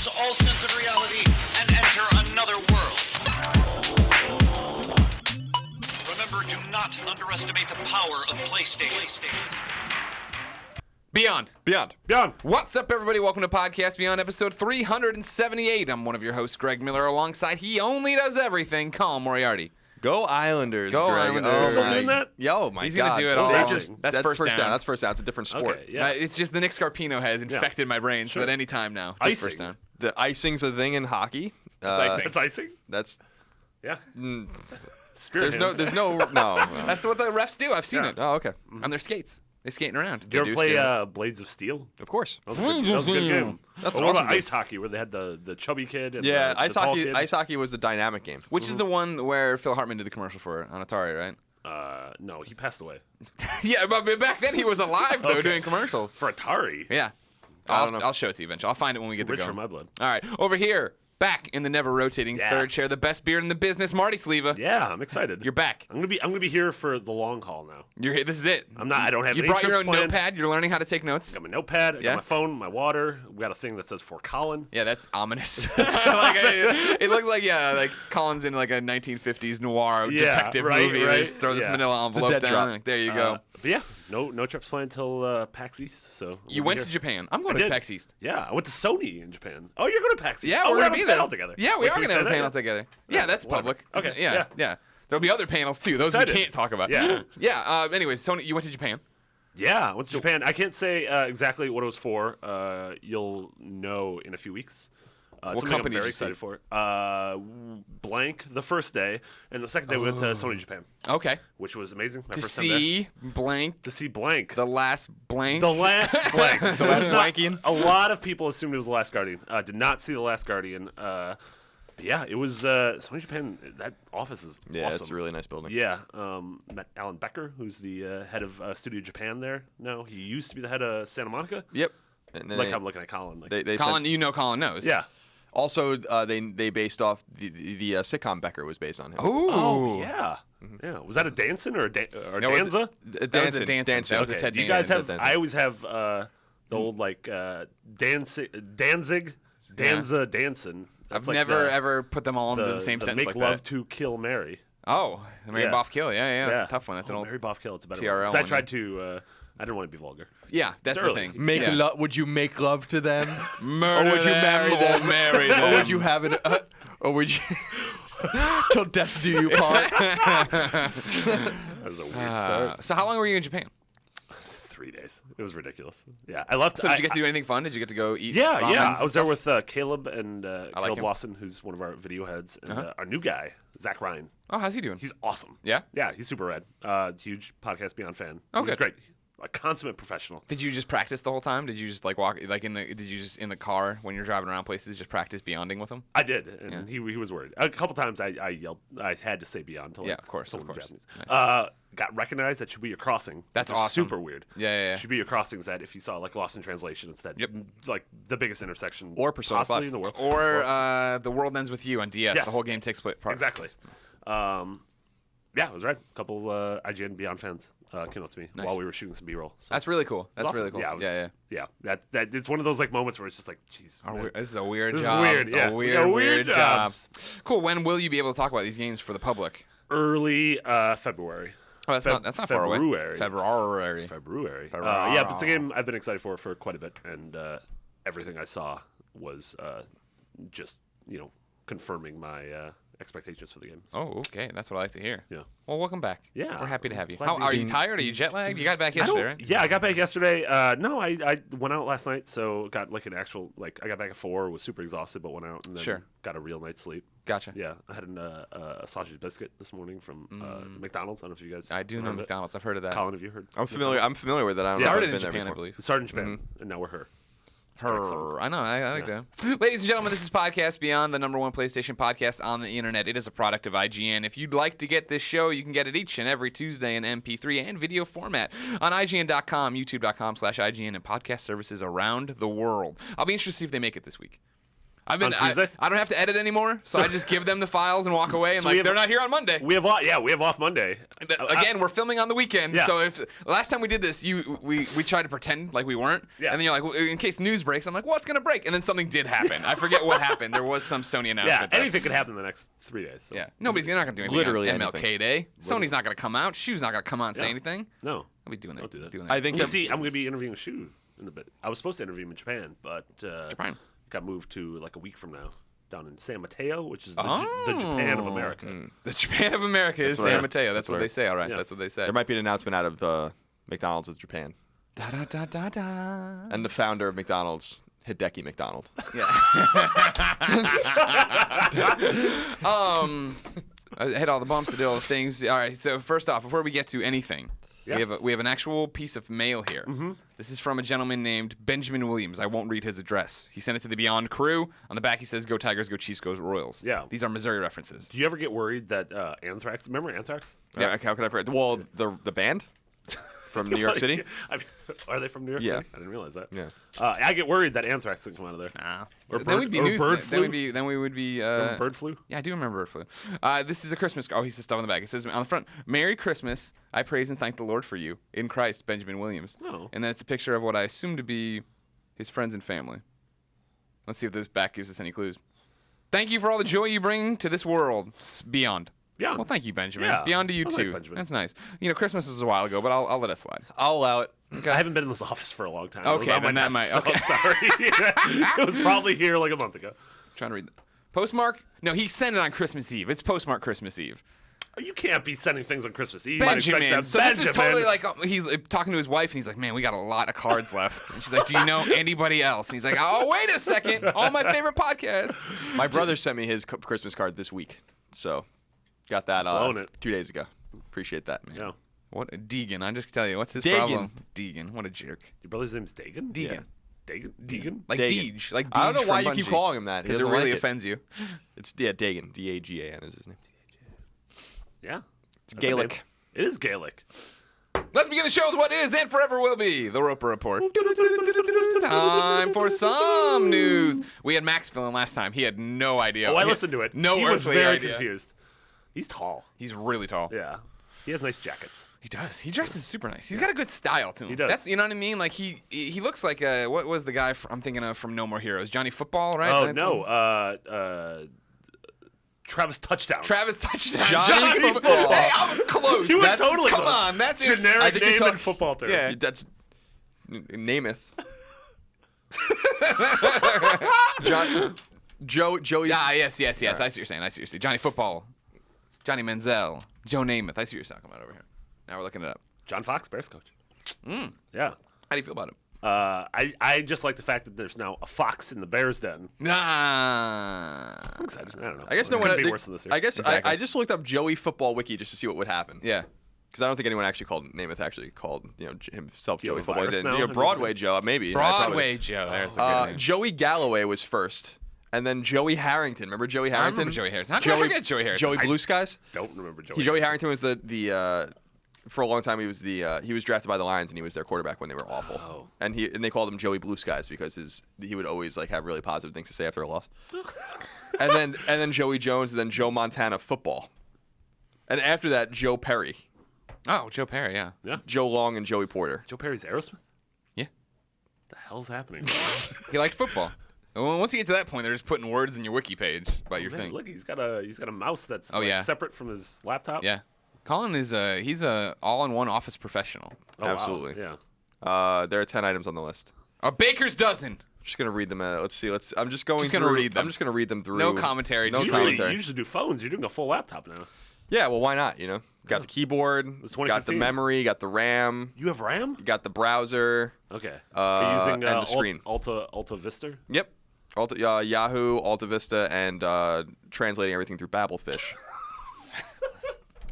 lose all sense of reality and enter another world. Remember, do not underestimate the power of PlayStation. Beyond. What's up, everybody? Welcome to Podcast Beyond, episode 378. I'm one of your hosts, Greg Miller, alongside He Only Does Everything, Colin Moriarty. Go Islanders, Go Greg. Islanders. Oh, Still my. doing that? Yo, my He's God. gonna do it all. That's first down. That's first down. It's a different sport. Okay, yeah. It's just the Nick Scarpino has infected my brain, so at any time now, it's first down. The icing's a thing in hockey. It's icing? That's... Yeah. There's no... That's what the refs do. I've seen it. Oh, okay. On their skates. They're skating around. Did you ever play Blades of Steel? Of course. That was a good game. That's what awesome about ice hockey, where they had the chubby kid and Yeah, the ice tall hockey. kid? Ice hockey was the dynamic game. Which is the one where Phil Hartman did the commercial for it on Atari, right? No, he passed away. Yeah, but back then he was alive, though, doing commercials. For Atari? Yeah. I'll show it to you eventually. I'll find it when we get to Rich go. for my blood. All right, over here, back in the never-rotating third chair, the best beard in the business, Marty Sleva. Yeah, I'm excited. You're back. I'm gonna be here for the long haul now. You're here. This is it. I don't have You any brought your trips own planned. notepad. You're learning how to take notes. I got my notepad. I Yeah? got my phone, my water. We got a thing that says for Colin. Yeah, that's ominous. It looks like like Colin's in like a 1950s noir detective movie. They just throw this manila envelope dead down. drop. Like, there you go. But yeah, no trips planned until PAX East. So You went to Japan. I'm going I to did. PAX East. Yeah, I went to Sony in Japan. Oh, you're going to PAX East. Yeah, oh, we're going to be there panel together. Yeah, we Wait, are can going to say have a that? panel together. Yeah, that's whatever. public. Okay, Yeah. There'll be other panels too. Those Excited. we can't talk about. Yeah. Yeah. Anyways, Tony, you went to Japan. Yeah, I went to Japan. I can't say exactly what it was for. You'll know in a few weeks. What something company I'm did very you see? excited for. Blank the first day, and the second day we went to Sony Japan, Okay. which was amazing. My To first time there. see blank. To see Blank. The last blank. The last Blank. The last Blankian. A lot of people assumed it was The Last Guardian. Did not see The Last Guardian. But yeah, it was Sony Japan. That office is Yeah, awesome. it's a really nice building. Yeah, met Alan Becker, who's the head of Studio Japan there. No, he used to be the head of Santa Monica. Yep. And then I'm looking at Colin. Like, they Colin, said, you know Colin knows. yeah. also, they based off the sitcom Becker was based on him. Ooh. Oh yeah. Yeah. Was that a Danson or a Danza? That was a Danson. That was a Okay. Ted Do you Danson. guys have? I always have the old like Danzig, Danza, Danson. I've That's like never ever put them all into the same sentence Make like love that. to kill Mary. Oh, the Mary Yeah. Boff Kill. Yeah. That's a tough one. That's an old. Mary Boff Kill. It's a better TRL one. 'Cause I one, tried to. I didn't want to be vulgar. Yeah, that's It's the early. thing. Would you make love to them? Murder Or would you marry them? or marry them? Or would you have it? Or would you? Till death do you part. That was a weird start. So how long were you in Japan? 3 days. It was ridiculous. Yeah, I left. So did you get to do anything fun? Did you get to go eat? Yeah. ramens I was and there stuff? with Caleb and like Caleb him. Lawson, who's one of our video heads, and our new guy, Zach Ryan. Oh, how's he doing? He's awesome. Yeah? Yeah, he's super rad. Huge Podcast Beyond fan. Oh, He's good. great. A consummate professional. Did you just practice the whole time? Did you just like walk like in the? Did you just in the car when you're driving around places just practice beyonding with him? I did, and he was worried. A couple times I yelled. I had to say Beyond to like Yeah, of course. Japanese. Nice. Got recognized at Shibuya Crossing. That's which is awesome. super weird. Yeah. Shibuya Crossing is that if you saw like Lost in Translation instead. Yep. Like the biggest intersection Or Persona possibly 5. in the world. Or The World Ends with You on DS. Yes. The whole game takes place. Exactly. Yeah, it was right. A couple IGN Beyond fans came up to me while we were shooting some B-roll. So That's really cool. That's awesome. really cool. Yeah, it was- Yeah. That it's one of those like moments where it's just like, jeez. man. This is a weird This is job. weird, It's yeah. a We got weird weird job. jobs. Cool. When will you be able to talk about these games for the public? Early February. Oh, that's not far away. February. February. Yeah, but it's a game I've been excited for quite a bit, and everything I saw was just confirming my expectations for the game. So, Oh, okay. That's what I like to hear. yeah. Well, welcome back. Yeah, We're happy to have you. glad How, to be are you being- tired? Are you jet lagged? You got back I yesterday, don't- right? Yeah, I got back yesterday. No, I went out last night, so got like an actual I got back at 4, was super exhausted, but went out and then Sure. got a real night's sleep. Gotcha. Yeah, I had a sausage biscuit this morning from McDonald's. I don't know if you guys. I do know heard of it. McDonald's. I've heard of that. Colin, have you heard? I'm familiar with it. I don't know if Started I've in been there Japan, I before. believe. It started in Japan, and now we're her. Her. I know. I like that. Ladies and gentlemen, this is Podcast Beyond, the #1 PlayStation podcast on the internet. It is a product of IGN. If you'd like to get this show, you can get it each and every Tuesday in MP3 and video format on IGN.com, YouTube.com/IGN, and podcast services around the world. I'll be interested to see if they make it this week. I don't have to edit anymore, so I just give them the files and walk away. And they're not here on Monday. We have off Monday. Again, we're filming on the weekend, Yeah. so if last time we did this, we tried to pretend like we weren't, Yeah. and then you're like, well, in case news breaks, I'm like, what's gonna break? And then something did happen. I forget what happened. There was some Sony announcement. Yeah, anything could happen in the next 3 days. So. Yeah, you're not gonna do anything Literally on MLK anything. Day. Sony's not gonna come out. Shu's not gonna come out and say Yeah. anything. No. I'll be doing Don't do that. Doing I think You I'm- see, I'm going to be interviewing Shu in a bit. I was supposed to interview him in Japan, but Japan. got moved to like a week from now down in San Mateo, which is the Japan of America. The Japan of America is right. San Mateo. That's That's what right. they say. All right, Yeah. that's what they say. There might be an announcement out of McDonald's of Japan. Da da da da da. And the founder of McDonald's, Hideki McDonald. I hit all the bumps, I did all the things. All right, so first off, before we get to anything, Yeah. we have an actual piece of mail here. Mm-hmm. This is from a gentleman named Benjamin Williams. I won't read his address. He sent it to the Beyond crew. On the back, he says, "Go Tigers, go Chiefs, go Royals." Yeah. These are Missouri references. Do you ever get worried that Anthrax? Remember Anthrax? Yeah, how could I forget? Well, the band from New York City. I mean, are they from New York Yeah. City? I didn't realize that. Yeah. I get worried that Anthrax could come out of there. Or Then we'd be or news. bird Then we'd flu? be. Then we would be. Remember bird flu? Yeah, I do remember bird flu. This is a Christmas. Oh, he says stuff on the back. It says on the front, "Merry Christmas. I praise and thank the Lord for you in Christ, Benjamin Williams." Oh. And then it's a picture of what I assume to be his friends and family. Let's see if this back gives us any clues. "Thank you for all the joy you bring to this world, Beyond." Beyond. Well, thank you, Benjamin. Yeah. Beyond to you Well, too. nice, Benjamin. That's nice. You know, Christmas was a while ago, but I'll let it slide. I'll allow it. I haven't been in this office for a long time. It was Okay, on my then that desk, might- so I'm sorry. It was probably here like a month ago. Trying to read. Postmark? No, he sent it on Christmas Eve. It's postmark Christmas Eve. You can't be sending things on Christmas Eve. I'd expect Benjamin. that. So this is Benjamin. totally like he's talking to his wife, and he's like, "Man, we got a lot of cards left." And she's like, "Do you know anybody else?" And he's like, "Oh, wait a second, all my favorite podcasts." My brother sent me his Christmas card this week, so got that Blown it. 2 days ago. Appreciate that, man. Yeah. What a Deegan? I just tell you, what's his Dagan. problem? Deegan. What a jerk. Your brother's name's Dagan? Deegan. Deegan? Like Dagan. Deej. Like Deej I don't know why from you keep Bungie. calling him that. He Because it doesn't really like offends you. It's Dagan. D-A-G-A-N is his name. Yeah. It's That's a Gaelic. name. It is Gaelic. Let's begin the show with what is and forever will be the Roper Report. Time for some news. We had Max filling last time. He had no idea. Oh, I He had listened to it. No He was earthly very idea. confused. He's tall. He's really tall. Yeah. He has nice jackets. He does. He dresses super nice. He's got a good style to him. He does. That's, you know what I mean? Like he looks like what was the guy I'm thinking of from No More Heroes? Johnny Football, right? Oh, That's no. one? Travis Touchdown. Travis Touchdown. Johnny Football. Hey, I was close. You were That's- totally Come close. on, that's it. I Generic think you're name talking- and football term. Yeah. That's Namath. Joey. Ah, yes. I see what you're saying. I see what you're saying. Johnny Football. Johnny Manziel. Joe Namath. I see what you're talking about over here. Now we're looking it up. John Fox, Bears coach. Mm. Yeah. How do you feel about him? I just like the fact that there's now a fox in the Bears den. Ah. I'm excited. I don't know. I guess no Couldn't one. be worse than this year. I guess Exactly. I just looked up Joey Football Wiki just to see what would happen. Yeah. Because I don't think anyone actually called Namath actually called himself Do you Joey have a Football. virus He did. now? You know, Broadway Joe, maybe. Broadway Joe. There's a good name. Joey Galloway was first, and then Joey Harrington. Remember Joey I Harrington? remember Joey Harrison. How can I forget Joey Harrison? Joey Blue Skies. Don't remember Joey. Joey Harrington was the for a long time he was he was drafted by the Lions and he was their quarterback when they were awful. Oh. And they called him Joey Blue Skies because he would always like have really positive things to say after a loss. and then Joey Jones and then Joe Montana football. And after that Joe Perry, Oh, Joe Perry, yeah. Yeah. Joe Long and Joey Porter. Joe Perry's Aerosmith? Yeah. What the hell's happening? He liked football. Well, once you get to that point, they're just putting words in your wiki page about your Man, thing. look, he's got a mouse that's Oh, yeah. separate from his laptop. Yeah. Colin is he's a all-in-one office professional. Oh, wow. Absolutely. Yeah. There are 10 items on the list. A baker's dozen. I'm just gonna read them. Let's see. I'm just going. Just gonna through, read them. I'm just gonna read them through. No commentary. No just Usually, commentary. you usually do phones. You're doing a full laptop now. Yeah. Well, why not? You know, got the keyboard, It's got the 2015. memory, got the RAM, You have RAM? you got the browser. Okay. Are you using and the screen. Alta Vista? Yep. Yahoo, Alta Vista, and translating everything through Babelfish.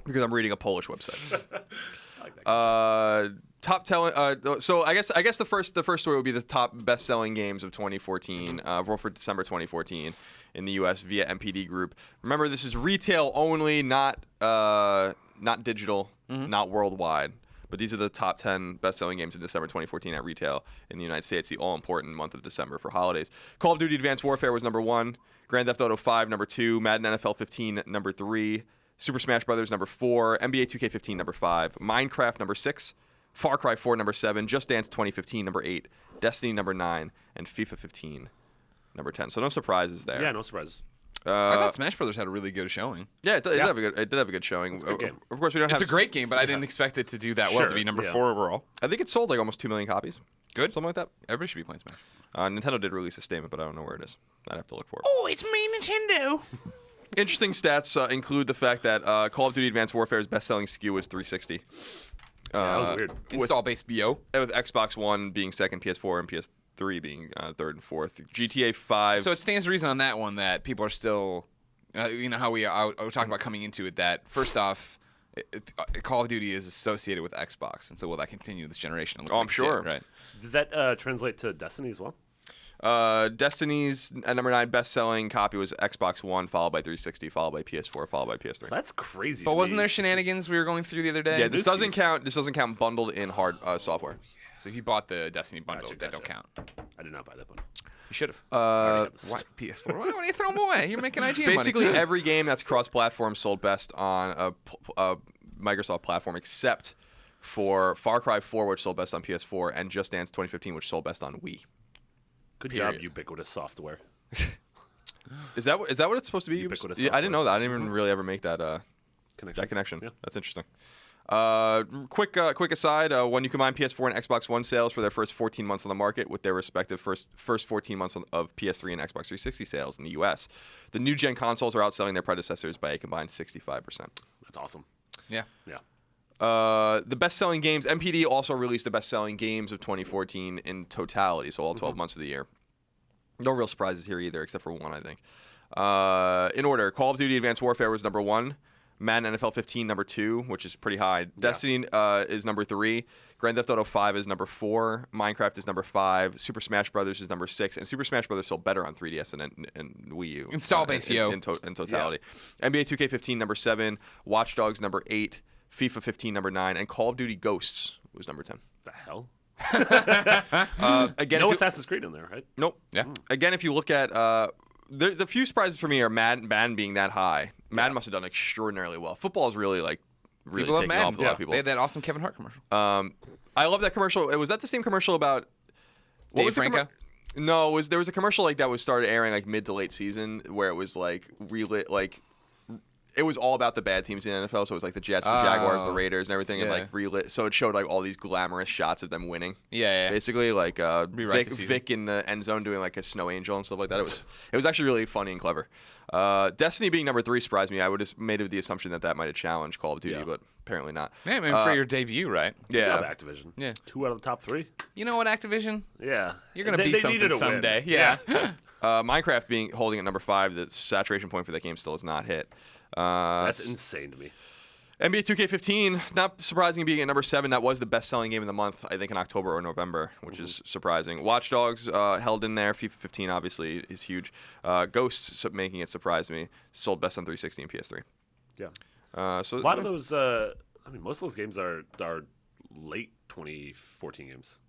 Because I'm reading a Polish website. I like that. Top telling. So I guess the first story would be the top best-selling games of 2014, for December 2014 in the U.S. via MPD Group. Remember, this is retail only, not digital, not worldwide. But these are the top 10 best-selling games in December 2014 at retail in the United States, the all-important month of December for holidays. Call of Duty Advanced Warfare was number 1. Grand Theft Auto 5, number 2. Madden NFL 15, number 3. Super Smash Bros. Number 4. NBA 2K15, number 5. Minecraft, number 6. Far Cry 4, number 7. Just Dance 2015, number 8. Destiny, number 9. And FIFA 15, number 10. So no surprises there. Yeah, no surprises. I thought Smash Brothers had a really good showing. Yeah, it did have a good showing. It's a good game. Of course, we don't have. It's a great game, but I didn't expect it to do that well Sure, to be number yeah. 4 overall. I think it sold like almost 2 million copies. Good. Something like that. Everybody should be playing Smash. Nintendo did release a statement, but I don't know where it is. I'd have to look for it. Oh, it's me, Nintendo. Interesting stats include the fact that Call of Duty Advanced Warfare's best-selling SKU was 360. That was weird. Install-based BO. With Xbox One being second, PS4 and PS3 being third and fourth. GTA 5. So it stands to reason on that one that people are still, you know, how we were talking about coming into it, that first off, Call of Duty is associated with Xbox, and so will that continue this generation? It looks I'm like it sure. did, right? Does that translate to Destiny as well? Destiny's number 9 best-selling copy was Xbox One, followed by 360, followed by PS4, followed by PS3. That's crazy. But to wasn't me. there shenanigans we were going through the other day? Yeah, this doesn't Biscuits. count. This doesn't count bundled in hard software. So if you bought the Destiny bundle, Gotcha, that don't gotcha. count. I did not buy that one. You should have. Why? PS4? Why do you throw them away? You're making IGN Basically, money. every game that's cross-platform sold best on a Microsoft platform, except for Far Cry 4, which sold best on PS4, and Just Dance 2015, which sold best on Wii. Good Period. job, ubiquitous software. Is that what it's supposed to be? Ubiquitous Yeah, I didn't know software. that. I didn't even really ever make that connection. Yeah. That's interesting. Quick aside, when you combine PS4 and Xbox One sales for their first 14 months on the market with their respective first 14 months of PS3 and Xbox 360 sales in the US, the new gen consoles are outselling their predecessors by a combined 65%. That's awesome. Yeah. Yeah. The best-selling games, MPD also released the best-selling games of 2014 in totality, so all 12 months of the year. No real surprises here either, except for one, I think. In order, Call of Duty Advanced Warfare was number 1. Madden NFL 15, number 2, which is pretty high. Destiny is number 3. Grand Theft Auto 5 is number 4. Minecraft is number 5. Super Smash Bros. Is number 6. And Super Smash Bros. Sold better on 3DS and Wii U. Install base, yo. In totality. NBA 2K15, number 7. Watch Dogs, number 8. FIFA 15, number 9. And Call of Duty Ghosts was number 10. The hell? Again, No if you- Assassin's Creed in there, right? Nope. Yeah. Again, if you look at the few surprises for me are Madden being that high. Madden must have done extraordinarily well. Football is really People love taking off Madden. with a lot of people. They had that awesome Kevin Hart commercial. I love that commercial. Was that the same commercial about what Dave was the Franco? No, there was a commercial that was started airing mid to late season where it was it was all about the bad teams in the NFL. So it was the Jets, the Jaguars, the Raiders, and everything, Yeah. and relit. So it showed all these glamorous shots of them winning. Yeah. Basically, Rewrite the season. Vic in the end zone doing a snow angel and stuff like that. It was actually really funny and clever. Destiny being number 3 surprised me. I would have made the assumption that might have challenged Call of Duty, Yeah. but apparently not. Yeah, I mean, for your debut, right? Good Yeah. job, Activision. Yeah. 2 out of the top 3. You know what, Activision? Yeah. You're gonna They be needed something a win. someday. Yeah. Minecraft holding at number 5, the saturation point for that game still has not hit. That's insane to me. NBA 2K15, not surprising being at number 7. That was the best-selling game of the month, I think, in October or November, which is surprising. Watch Dogs held in there. FIFA 15 obviously is huge. Ghosts making it surprise me. Sold best on 360 and PS3. Yeah. So A lot of those, most of those games are late 2014 games.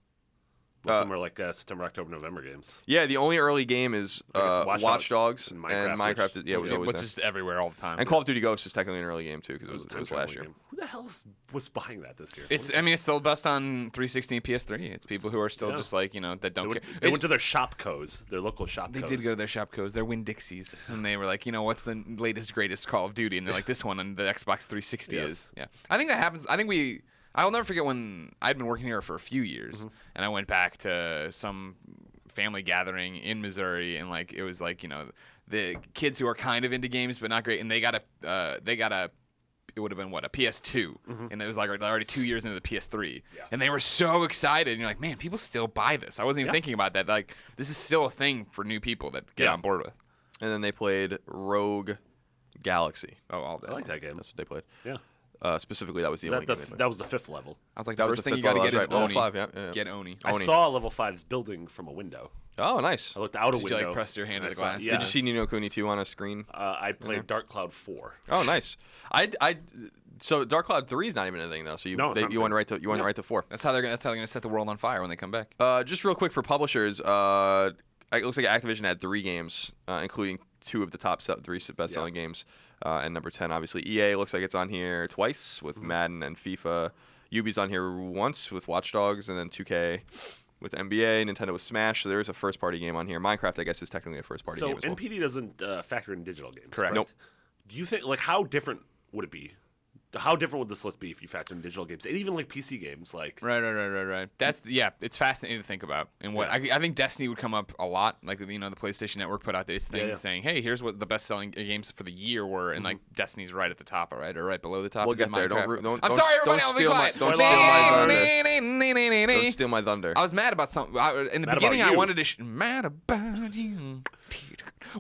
Most of them are September, October, November games. Yeah, the only early game is I guess Watch Dogs and and Minecraft, Minecraft. which- Was always What's there. just everywhere all the time. And Call of Duty Ghosts is technically an early game too because It was a it was time last traveling year. game. Who the hell was buying that this year? It's sold best on 360 and PS3. It's people who are still just that They don't went, care. they went to their Shopcos, their local Shopcos. They did go to their Shopcos, their Winn-Dixies, and they were like, what's the latest, greatest Call of Duty? And they're like, this one on the Xbox 360 Yes. is. Yeah. I think that happens. I'll never forget when I'd been working here for a few years, and I went back to some family gathering in Missouri, and it was the kids who are kind of into games but not great, and they got a it would have been a PS2, and it was already 2 years into the PS3, and they were so excited. And you're like, man, people still buy this. I wasn't even thinking about that. This is still a thing for new people that get on board with. And then they played Rogue Galaxy. Oh, all day. I like that game. That's what they played. Yeah. Specifically, that was the only game they played. That was the 5th level. I was like, That the was first the thing you fifth got to level, get is that's right. Oni. Level 5, yeah. Get Oni. I saw level 5's building from a window. Oh, nice. I looked out a Did window. you press your hand and to the I saw- glass? Yeah. Did you see Ni no Kuni 2 on a screen? I played Dark Cloud 4. Oh, nice. So Dark Cloud 3 is not even a thing though. So you No, it's not you a went thing. right to 4. That's how they're gonna set the world on fire when they come back. Just real quick for publishers, it looks like Activision had 3 games, including 2 of the top 3 best-selling games, and number 10 obviously. EA looks like it's on here twice with Madden and FIFA. Ubi's on here once with Watch Dogs, and then 2K with NBA. Nintendo with Smash. So there is a first-party game on here. Minecraft, I guess, is technically a first-party game as well. So NPD doesn't factor in digital games. Correct. Nope. Do you think how different would it be? How different would this list be if you factor in digital games, and even like PC games? Like Right. That's it's fascinating to think about. And what I think Destiny would come up a lot. Like the PlayStation Network put out this thing saying, "Hey, here's what the best-selling games for the year were," and like Destiny's right at the top, or right below the top. We'll Is get it there. Minecraft? Don't I'm sorry, everybody. I'll be quiet. Don't steal my thunder. I was mad about something. In the Mad beginning, about I you. wanted to. Mad about you.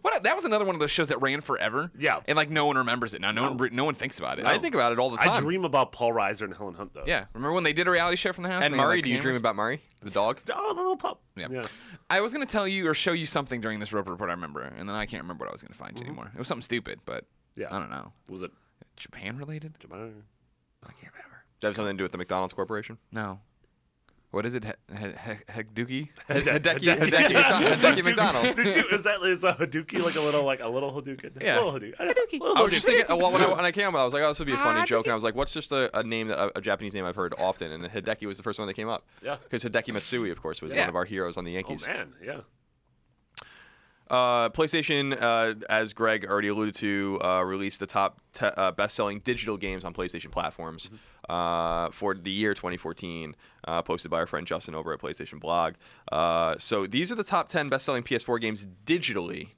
What? That was another one of those shows that ran forever. Yeah. And like no one remembers it now. No one thinks about it. I think about it all the time. I dream about Paul Reiser and Helen Hunt though. Yeah. Remember when they did a reality show from the house? And they had, Murray, like, do you dream cameras? about Murray, the dog? Oh, the little pup. Yeah. I was gonna tell you or show you something during this Roper report. I remember, and then I can't remember what I was gonna find you anymore. It was something stupid, but Yeah. I don't know. Was it Japan related? Japan? I can't remember. Does that have something to do with the McDonald's Corporation? No. What is it? Hegduki? Hideki McDonald. Is a Hadouken like a little Hadouken? Yeah. A little Hadouken. I was just thinking, when I came out, I was like, oh, this would be a funny joke. And I was like, what's just a name, a Japanese name I've heard often? And Hideki was the first one that came up. Yeah. Because Hideki Matsui, of course, was one of our heroes on the Oh Yankees. man, yeah. PlayStation, as Greg already alluded to, released the top best-selling digital games on PlayStation platforms for the year 2014, posted by our friend Justin over at PlayStation Blog. So these are the top 10 best-selling PS4 games digitally,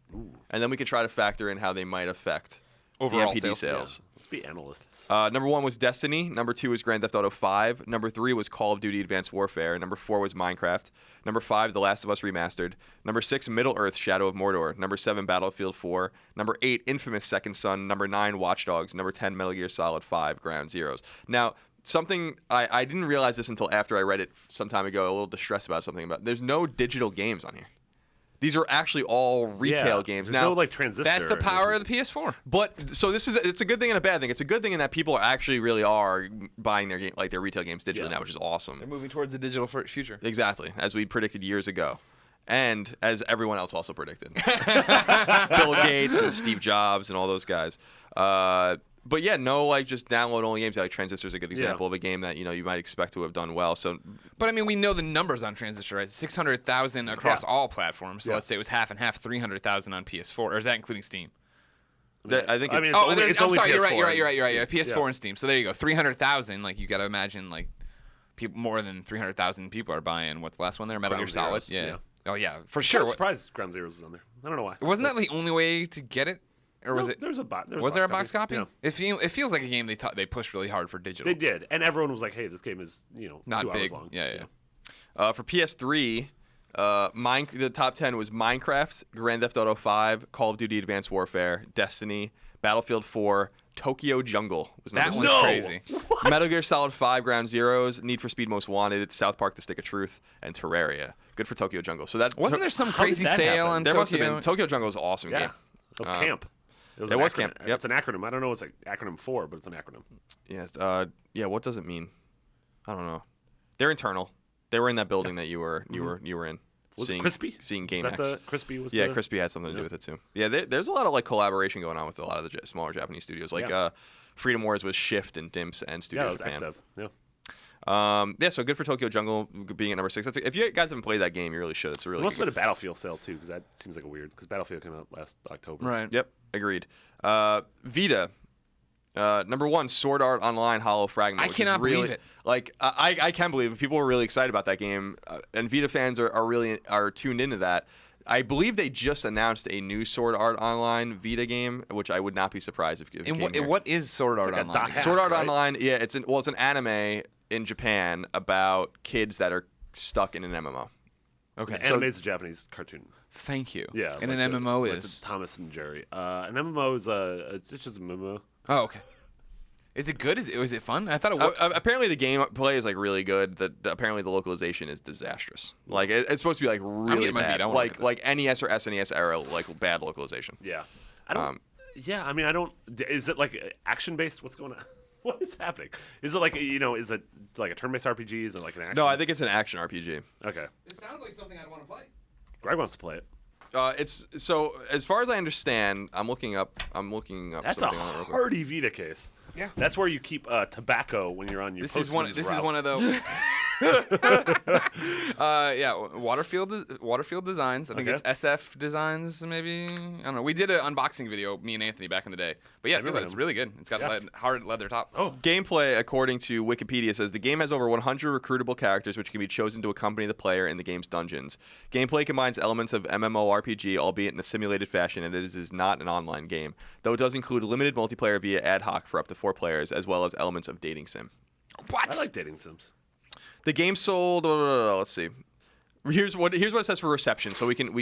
and then we can try to factor in how they might affect Overall the NPD sales. sales. Let's be analysts. Number 1 was Destiny. Number 2 was Grand Theft Auto 5. Number 3 was Call of Duty Advanced Warfare. Number 4 was Minecraft. Number 5, The Last of Us Remastered. Number 6, Middle-earth: Shadow of Mordor. Number 7, Battlefield 4. Number 8, Infamous Second Son. Number 9, Watch Dogs. Number 10, Metal Gear Solid 5: Ground Zeroes. Now, something I didn't realize this until after I read it some time ago. A little distressed about something. There's no digital games on here. These are actually all retail games. There's Now, no like transistor. That's the power of the PS4. but so it's a good thing and a bad thing. It's a good thing in that people actually really are buying their their retail games digitally now, which is awesome. They're moving towards the digital future. Exactly, as we predicted years ago, and as everyone else also predicted. Bill Gates and Steve Jobs and all those guys. But yeah, no, just download only games. Like Transistor is a good example of a game that you might expect to have done well. So, But I mean, we know the numbers on Transistor, right? 600,000 across all platforms. So let's say it was half and half, 300,000 on PS4. Or is that including Steam? I think. It's Oh, only, there's, it's I'm only sorry. PS4. You're right. Yeah, PS4 Yeah. and Steam. So there you go. 300,000. Like you got to imagine, like people more than 300,000 people are buying. What's the last one there? Metal Gear Ground Solid. Zeroes, Yeah. yeah. Oh yeah, for I'm sure. surprised Ground Zeroes is on there. I don't know why. Wasn't that the only way to get it, or was it? There's a box. Was there a box copy? Yeah. It feels like a game they pushed really hard for digital. They did, and everyone was like, "Hey, this game is Not 2 big. hours long." Yeah. For PS3, the top 10 was Minecraft, Grand Theft Auto 5, Call of Duty Advanced Warfare, Destiny, Battlefield 4, Tokyo Jungle was That number one's 6. crazy. Metal Gear Solid 5: Ground Zeroes, Need for Speed Most Wanted, South Park: The Stick of Truth, and Terraria. Good for Tokyo Jungle. So that Wasn't there some crazy that sale happen? on there Tokyo? must have been. Tokyo Jungle is an awesome Yeah, game. it was camp. it an was acronym. camp, yep. It's an acronym. I don't know what it's an acronym for, but it's an acronym. Yeah. What does it mean? I don't know. They're internal. They were in that building that you were in. Was it Crispy? Seeing Is Game that X. the Crispy? Was Yeah, the... Crispy had something to do with it too. Yeah, there's a lot of collaboration going on with a lot of the smaller Japanese studios. Freedom Wars was Shift and Dimps and Studio Yeah, it was Japan. XDev. Yeah. So good for Tokyo Jungle being at number 6. If you guys haven't played that game, you really should. It's a really There must good have been a Battlefield sale too, because that seems like a weird. Because Battlefield came out last October. Right. Yep, agreed. Vita, number 1, Sword Art Online Hollow Fragment. I which cannot is really, believe it. I can believe it. People were really excited about that game, and Vita fans are tuned into that. I believe they just announced a new Sword Art Online Vita game, which I would not be surprised if it And came here. what is Sword Art like a Online? dot hack. Sword Art right? Online, yeah, it's an anime in Japan about kids that are stuck in an MMO. Okay. Anime is a Japanese cartoon. Thank you. Yeah. And like an the- MMO like is. the Thomas and Jerry. An MMO is it's just a MMO. Oh, okay. Is it good? Was it fun? I thought it was. Apparently the gameplay is really good. Apparently the localization is disastrous. It's supposed to be really getting my bad. Vita. I wanna look at Like NES or SNES era bad localization. Yeah. I don't. Yeah. I mean, I don't. Is it like action based? What's going on? What is happening? Is it like is it like a turn-based RPG? Is it like an action? No, I think it's an action RPG. Okay. It sounds like something I'd want to play. Greg wants to play it. It's so as far as I understand, I'm looking up. That's a something on it real quick. hardy Vita case. Yeah. That's where you keep tobacco when you're on your. This is one of the. Waterfield Designs. I think it's SF Designs, maybe. I don't know. We did an unboxing video, me and Anthony, back in the day. But yeah, I feel like it's really good. It's got hard leather top. Oh. Gameplay, according to Wikipedia, says the game has over 100 recruitable characters which can be chosen to accompany the player in the game's dungeons. Gameplay combines elements of MMORPG, albeit in a simulated fashion, and it is not an online game, though it does include limited multiplayer via ad hoc for up to 4 players, as well as elements of dating sim. What? I like dating sims. The game sold. Let's see. Here's what it says for reception, so we can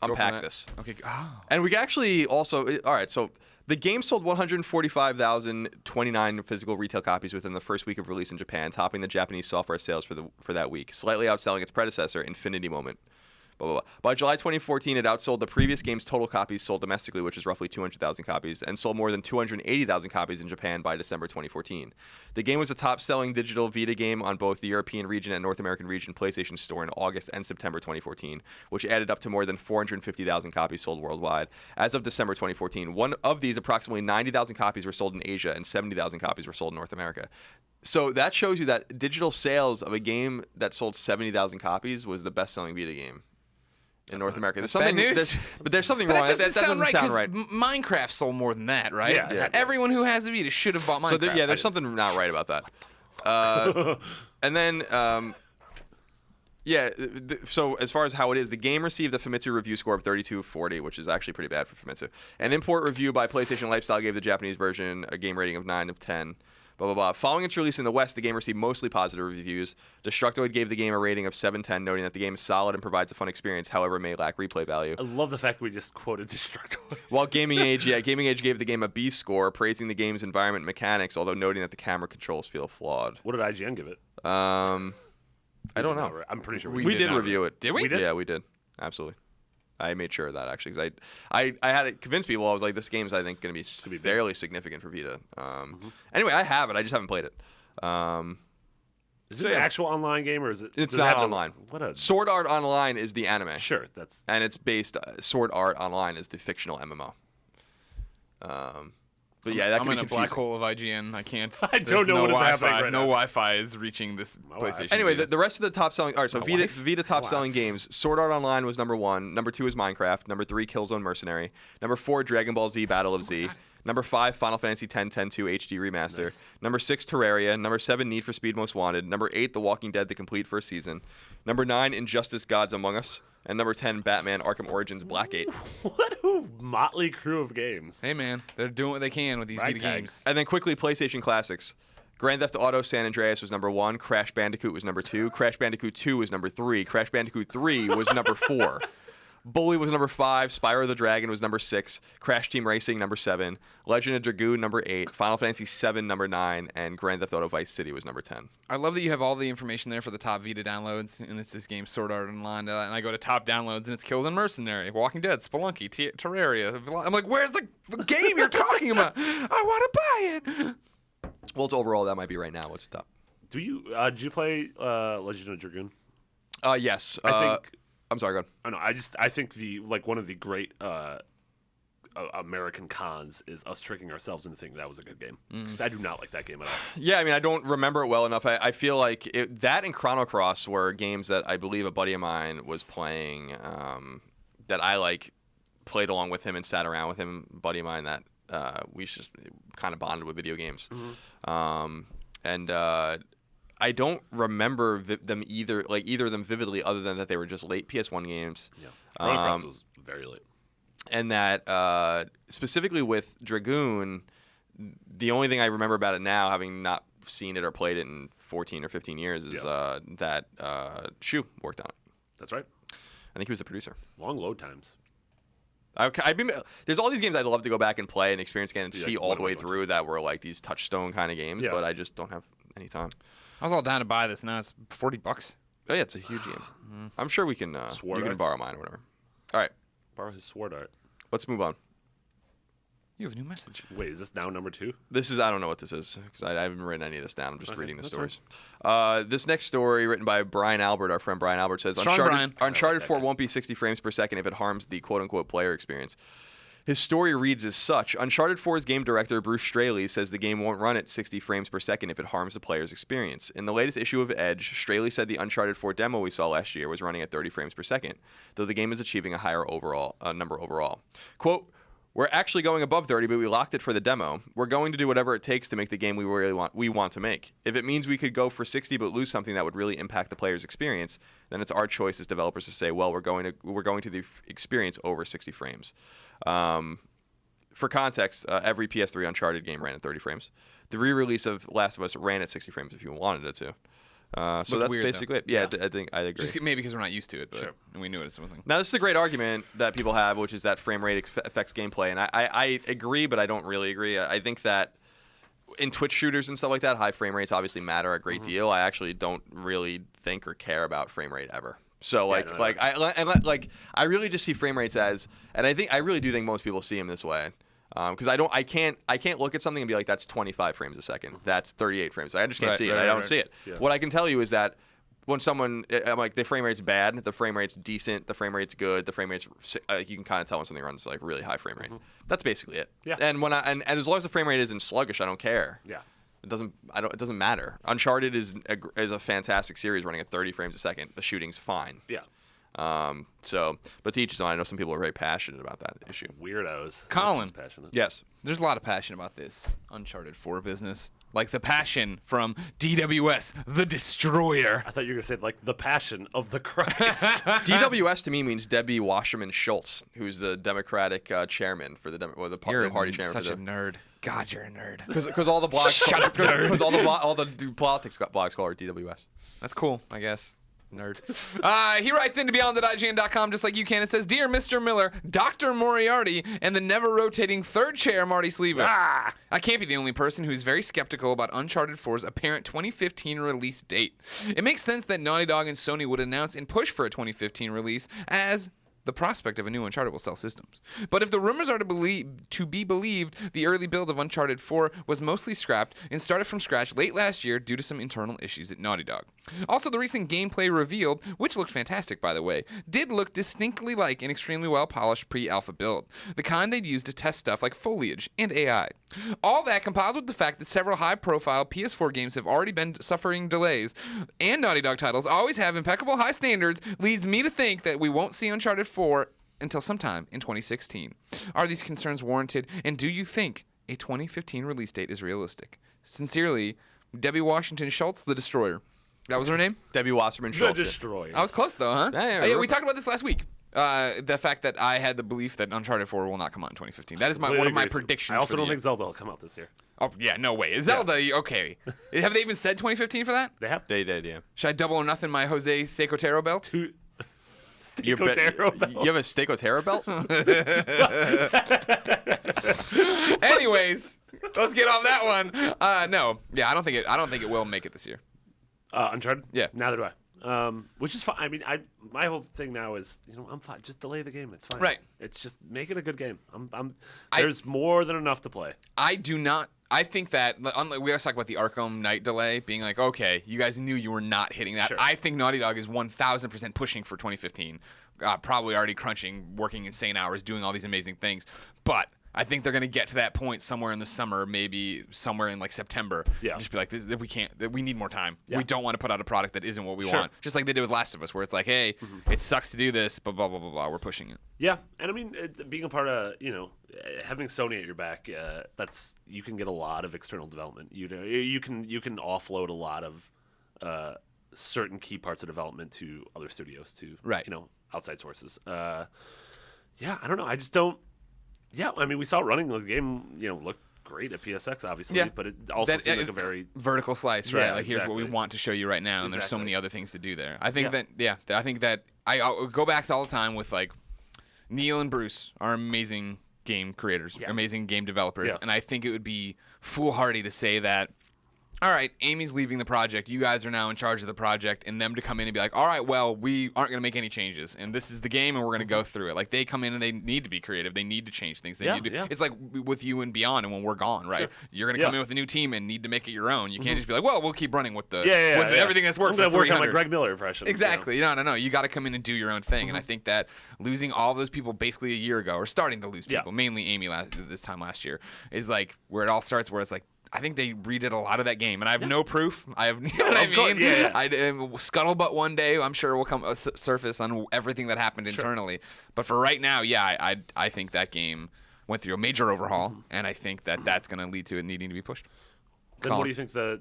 unpack this. Okay. Oh. And we can actually also. All right. So the game sold 145,029 physical retail copies within the first week of release in Japan, topping the Japanese software sales for that week, slightly outselling its predecessor, Infinity Moment. Blah, blah, blah. By July 2014, it outsold the previous game's total copies sold domestically, which is roughly 200,000 copies, and sold more than 280,000 copies in Japan by December 2014. The game was the top-selling digital Vita game on both the European region and North American region PlayStation Store in August and September 2014, which added up to more than 450,000 copies sold worldwide. As of December 2014, one of these, approximately 90,000 copies, were sold in Asia, and 70,000 copies were sold in North America. So that shows you that digital sales of a game that sold 70,000 copies was the best-selling Vita game in North America. There's something, bad news. but there's something But wrong. that doesn't sound right. sound right. Minecraft sold more than that, right? Yeah. Everyone who has a Vita should have bought Minecraft. So there's something not right about that. And then, so as far as how it is, the game received a Famitsu review score of 32/40, which is actually pretty bad for Famitsu. An import review by PlayStation Lifestyle gave the Japanese version a game rating of 9 of 10. Blah, blah, blah. Following its release in the West, the game received mostly positive reviews. Destructoid gave the game a rating of 7/10, noting that the game is solid and provides a fun experience, however, may lack replay value. I love the fact that we just quoted Destructoid. While Gaming Age gave the game a B score, praising the game's environment and mechanics, although noting that the camera controls feel flawed. What did IGN give it? I don't know. I'm pretty sure We did review it. Did we? Yeah, we did. Absolutely. I made sure of that, actually, because I had to convince people. I was like, this game's, I think, going to be fairly significant for Vita. Anyway, I have it. I just haven't played it. Is it an actual online game, or is it? It's does it not have online. What a Sword Art Online is the anime. Sure, that's. And it's based. Sword Art Online is the fictional MMO. But yeah, that I'm can in be a black confusing. hole of IGN. I can't. I don't know what is happening right No now. Wi-Fi is reaching this PlayStation. Anyway, Vita. the rest of the top selling. All right, so My Vita top selling games. Sword Art Online was number 1. Number 2 is Minecraft. Number 3, Killzone Mercenary. Number 4, Dragon Ball Z Battle of Z. Number 5, Final Fantasy X-10-2 HD Remaster. Nice. Number 6, Terraria. Number 7, Need for Speed Most Wanted. Number 8, The Walking Dead: The Complete First Season. Number 9, Injustice: Gods Among Us. And number 10, Batman: Arkham Origins Blackgate. What a motley crew of games. Hey man, they're doing what they can with these Vita Ragtag. games. And then quickly, PlayStation Classics. Grand Theft Auto San Andreas was number 1. Crash Bandicoot was number 2. Crash Bandicoot 2 was number 3. Crash Bandicoot 3 was number 4. Bully was number 5. Spyro the Dragon was number 6. Crash Team Racing number 7. Legend of Dragoon number 8. Final Fantasy 7 number 9. And Grand Theft Auto Vice City was number 10. I love that you have all the information there for the top Vita downloads, and it's this game Sword Art Online. And I go to top downloads, and it's Killzone Mercenary, Walking Dead, Spelunky, Terraria. I'm like, where's the game you're talking about? I want to buy it. Well, it's overall, that might be right now. What's the top? Did you play Legend of Dragoon? Yes. I think. I'm sorry, go on. I don't know. I think one of the great American cons is us tricking ourselves into thinking that was a good game. 'Cause I do not like that game at all. Yeah, I mean, I don't remember it well enough. I feel like that and Chrono Cross were games that I believe a buddy of mine was playing that I played along with him and sat around with him. A buddy of mine that we just kind of bonded with video games. I don't remember them either of them vividly, other than that they were just late PS1 games. Yeah, Chrono Cross was very late. And that specifically with Dragoon, the only thing I remember about it now, having not seen it or played it in 14 or 15 years, is that Shu worked on it. That's right. I think he was the producer. Long load times. There's all these games I'd love to go back and play and experience again and see all what the way am I through that were like these touchstone kind of games, Yeah. but I just don't have any time. I was all down to buy this. Now it's $40. Oh yeah, it's a huge game. I'm sure we can Sword you can Art? borrow mine or whatever. All right, Borrow his Sword Art. let's move on. You have a new message. Wait, is this now number 2? This is, I don't know what this is because I haven't written any of this down. I'm just reading the that's stories. This next story, written by Brian Albert, our friend Brian Albert, says Strong Brian. Uncharted 4 won't be 60 frames per second if it harms the quote-unquote player experience. His story reads as such. Uncharted 4's game director Bruce Straley says the game won't run at 60 frames per second if it harms the player's experience. In the latest issue of Edge, Straley said the Uncharted 4 demo we saw last year was running at 30 frames per second, though the game is achieving a higher number overall. Quote, "We're actually going above 30, but we locked it for the demo. We're going to do whatever it takes to make the game we want to make. If it means we could go for 60 but lose something that would really impact the player's experience, then it's our choice as developers to say, well, we're going to the experience over 60 frames." For context, every PS3 Uncharted game ran at 30 frames. The re-release of Last of Us ran at 60 frames if you wanted it to. So that's weird, basically it. Yeah, I think I agree. Just maybe because we're not used to it, but Sure. and we knew it as something. Now, this is a great argument that people have, which is that frame rate affects gameplay. And I agree, but I don't really agree. I think that in Twitch shooters and stuff like that, high frame rates obviously matter a great deal. I actually don't really think or care about frame rate ever. So I really just see frame rates as, and I really do think most people see them this way, because I can't look at something and be like, that's 25 frames a second, that's 38 frames. I just can't see it. I don't see it. Yeah. What I can tell you is that when someone, I'm like, the frame rate's bad, the frame rate's decent, the frame rate's good, the frame rate's, you can kind of tell when something runs like really high frame rate. That's basically it. Yeah. And and as long as the frame rate isn't sluggish, I don't care. Yeah. It doesn't matter. Uncharted is a fantastic series running at 30 frames a second. The shooting's fine. Yeah. But to each his own. I know some people are very passionate about that issue. Weirdos. Colin. That's who's passionate. Yes. There's a lot of passion about this Uncharted 4 business. Like the passion from DWS, the Destroyer. I thought you were going to say, like, the passion of the Christ. DWS to me means Debbie Wasserman Schultz, who's the Democratic chairman for the party chairman. Such a nerd. God, you're a nerd. Because all the blogs, Shut up, nerd. Because all the politics blogs call her DWS. That's cool, I guess. Nerd. He writes into beyond at ign.com just like you can. It says, "Dear Mr. Miller, Dr. Moriarty, and the never-rotating third chair, Marty Sleva. I can't be the only person who's very skeptical about Uncharted 4's apparent 2015 release date. It makes sense that Naughty Dog and Sony would announce and push for a 2015 release as the prospect of a new Uncharted will sell systems. But if the rumors are to be believed, the early build of Uncharted 4 was mostly scrapped and started from scratch late last year due to some internal issues at Naughty Dog. Also, the recent gameplay revealed, which looked fantastic by the way, did look distinctly like an extremely well-polished pre-alpha build, the kind they'd use to test stuff like foliage and AI. All that compiled with the fact that several high-profile PS4 games have already been suffering delays, and Naughty Dog titles always have impeccable high standards, leads me to think that we won't see Uncharted 4 until sometime in 2016. Are these concerns warranted, and do you think a 2015 release date is realistic? Sincerely, Debbie Washington Schultz, the Destroyer. That was her name? Debbie Wasserman The Schultz. Destroyer. I was close, though, huh? Yeah, We talked about this last week. The fact that I had the belief that Uncharted 4 will not come out in 2015. That is one of my predictions. I also for the don't year. think Zelda will come out this year. Oh, yeah, no way. Is Zelda, okay. Have they even said 2015 for that? They have They did, yeah. Should I double or nothing my Jose Secotero belt? You have a Steakotero belt? Anyways, let's get off that one. No. Yeah, I don't think it will make it this year. Uncharted? Yeah. Neither do I. Which is fine. I mean, my whole thing now is, I'm fine. Just delay the game. It's fine. Right. It's just make it a good game. There's more than enough to play. I do not. I think that we always talk about the Arkham Knight delay being like, okay, you guys knew you were not hitting that. Sure. I think Naughty Dog is 1,000% pushing for 2015. Probably already crunching, working insane hours, doing all these amazing things. But I think they're going to get to that point somewhere in the summer, maybe somewhere in like September. Yeah. Just be like, we need more time. Yeah. We don't want to put out a product that isn't what we Sure. want. Just like they did with Last of Us, where it's like, hey, it sucks to do this, but blah, blah, blah, blah. We're pushing it. Yeah, and I mean, being a part of, having Sony at your back, you can get a lot of external development. You can offload a lot of certain key parts of development to other studios, to Right. outside sources. I don't know. I just don't. Yeah, I mean, we saw running the game, look great at PSX, obviously, Yeah. but it also seemed like a very vertical slice, right? Yeah, Like here's what we exactly. want to show you right now, and there's so Exactly. many other things to do there. I think Yeah. I think that I'll go back to all the time with like Neil and Bruce are amazing game creators, Yeah. amazing game developers, Yeah. and I think it would be foolhardy to say that all right, Amy's leaving the project. You guys are now in charge of the project, and them to come in and be like, all right, well, we aren't going to make any changes, and this is the game, and we're going to go through it. Like, they come in and they need to be creative. They need to change things. They need to. It's like with you and Beyond, and when we're gone, right? Sure. You're going to come in with a new team and need to make it your own. You can't just be like, well, we'll keep running with everything that's worked. I'm going to work on my Greg Miller impression. Exactly. No. You got to come in and do your own thing, and I think that losing all those people basically a year ago, or starting to lose people, mainly Amy this time last year, is like where it all starts. Where it's like, I think they redid a lot of that game, and I have no proof. I have, you know what I mean? Scuttlebutt one day, I'm sure will come surface on everything that happened internally. But for right now, I think that game went through a major overhaul, and I think that that's going to lead to it needing to be pushed. Then Colin. what do you think the?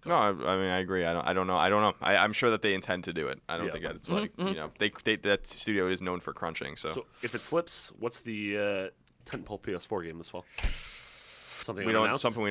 No, I mean I agree. I don't know. I'm sure that they intend to do it. I don't think that it's like that studio is known for crunching. So if it slips, what's the tentpole PS4 game this fall? Something we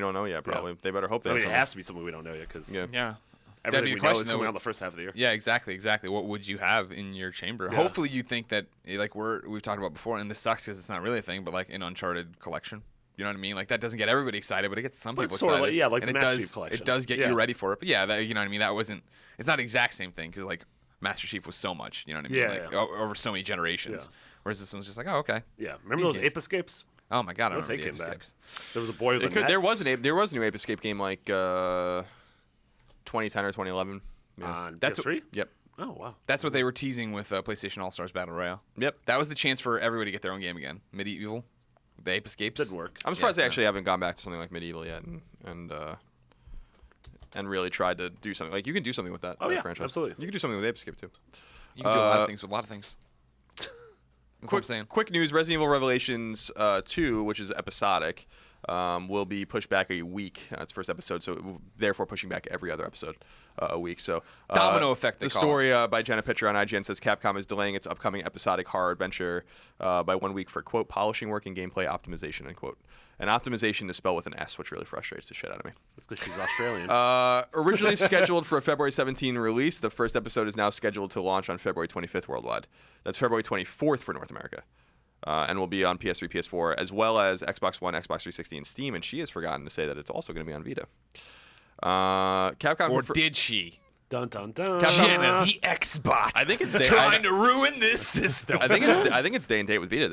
don't know yet. Probably they better hope they. I mean, it has to be something we don't know yet because everything we know is coming out the first half of the year. Yeah, exactly. What would you have in your chamber? Yeah. Hopefully, you think that like we've talked about before, and this sucks because it's not really a thing, but like an Uncharted collection. You know what I mean? Like that doesn't get everybody excited, but it gets some people excited. Like the Master Chief collection. It does get you ready for it. But you know what I mean? That wasn't. It's not the exact same thing because like Master Chief was so much. You know what I mean? Over so many generations. Whereas this one's just like, oh, okay. Yeah. Remember those Ape Escapes? Oh my God! I remember the Ape Escapes. There was a boy with there was a new Ape Escape game like 2010 or 2011. On PS3? Yep. Oh wow. That's what they were teasing with PlayStation All Stars Battle Royale. Yep. That was the chance for everybody to get their own game again. Medieval. The Ape Escapes didn't work. I'm surprised they actually haven't gone back to something like Medieval yet, and really tried to do something. Like you can do something with that. Franchise. Absolutely. You can do something with Ape Escape too. You can do a lot of things with a lot of things. That's what I'm saying. Quick news: Resident Evil Revelations 2, which is episodic, will be pushed back a week. Its first episode, so therefore pushing back every other episode a week. So domino effect. The story by Jenna Pitcher on IGN says Capcom is delaying its upcoming episodic horror adventure by 1 week for quote polishing work and gameplay optimization end quote. And optimization is spelled with an S, which really frustrates the shit out of me. That's because she's Australian. Originally scheduled for a February 17 release, the first episode is now scheduled to launch on February 25th worldwide. That's February 24th for North America. And will be on PS3, PS4, as well as Xbox One, Xbox 360, and Steam. And she has forgotten to say that it's also going to be on Vita. Capcom. Or did she? Dun dun dun. Jenna, the X-Bot. I think it's trying to ruin this system. I think it's day and date with Vita.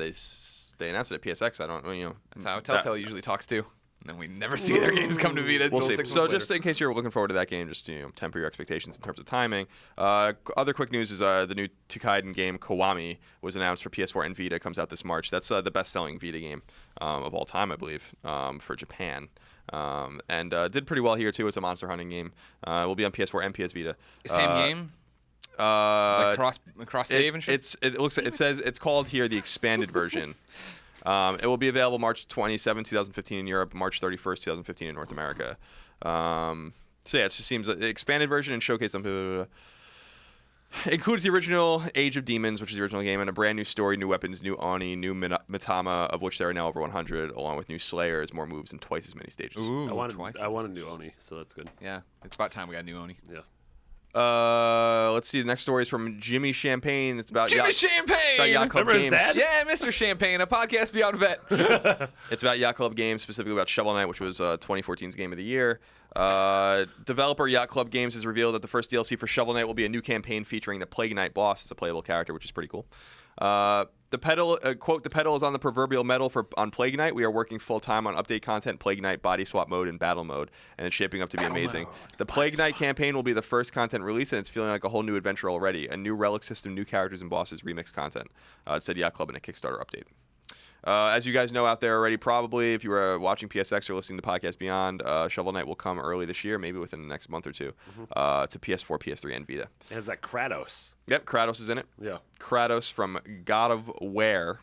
They announced it at PSX. That's how Telltale usually talks too. And then we never see their games come to Vita. We'll see. 6 So months just in case you're looking forward to that game, just temper your expectations in terms of timing. Other quick news is the new Toukiden game Kiwami was announced for PS4 and Vita. Comes out this March. That's the best-selling Vita game of all time, I believe, for Japan. And did pretty well here too. It's a monster hunting game. It will be on PS4 and PS Vita. Same game. Like cross save and shit. It says it's called here the expanded version. It will be available March 27, 2015 in Europe, March 31st, 2015 in North America. So yeah, it just seems the expanded version and showcase some. Includes the original Age of Demons, which is the original game, and a brand new story, new weapons, new Oni, new Mitama, of which there are now over 100, along with new Slayers, more moves, and twice as many stages. Ooh, I want a new Oni, so that's good. Yeah, it's about time we got a new Oni. Yeah. Let's see. The next story is from Jimmy Champagne. It's about Champagne. About Yacht Club Remember his games. dad? Yeah, Mr. Champagne, a podcast beyond vet. It's about Yacht Club games, specifically about Shovel Knight, which was 2014's game of the year. Developer Yacht Club Games has revealed that the first DLC for Shovel Knight will be a new campaign featuring the Plague Knight boss as a playable character, which is pretty cool. The pedal, quote, the pedal is on the proverbial metal on Plague Knight. We are working full-time on update content, Plague Knight, body swap mode, and battle mode, and it's shaping up to be amazing. The Plague Knight campaign will be the first content release, and it's feeling like a whole new adventure already. A new relic system, new characters and bosses, remixed content. It said Yacht Club in a Kickstarter update. As you guys know out there already, probably, if you were watching PSX or listening to Podcast Beyond, Shovel Knight will come early this year, maybe within the next month or two, to PS4, PS3, and Vita. It has that Kratos. Yep, Kratos is in it. Yeah. Kratos from God of War.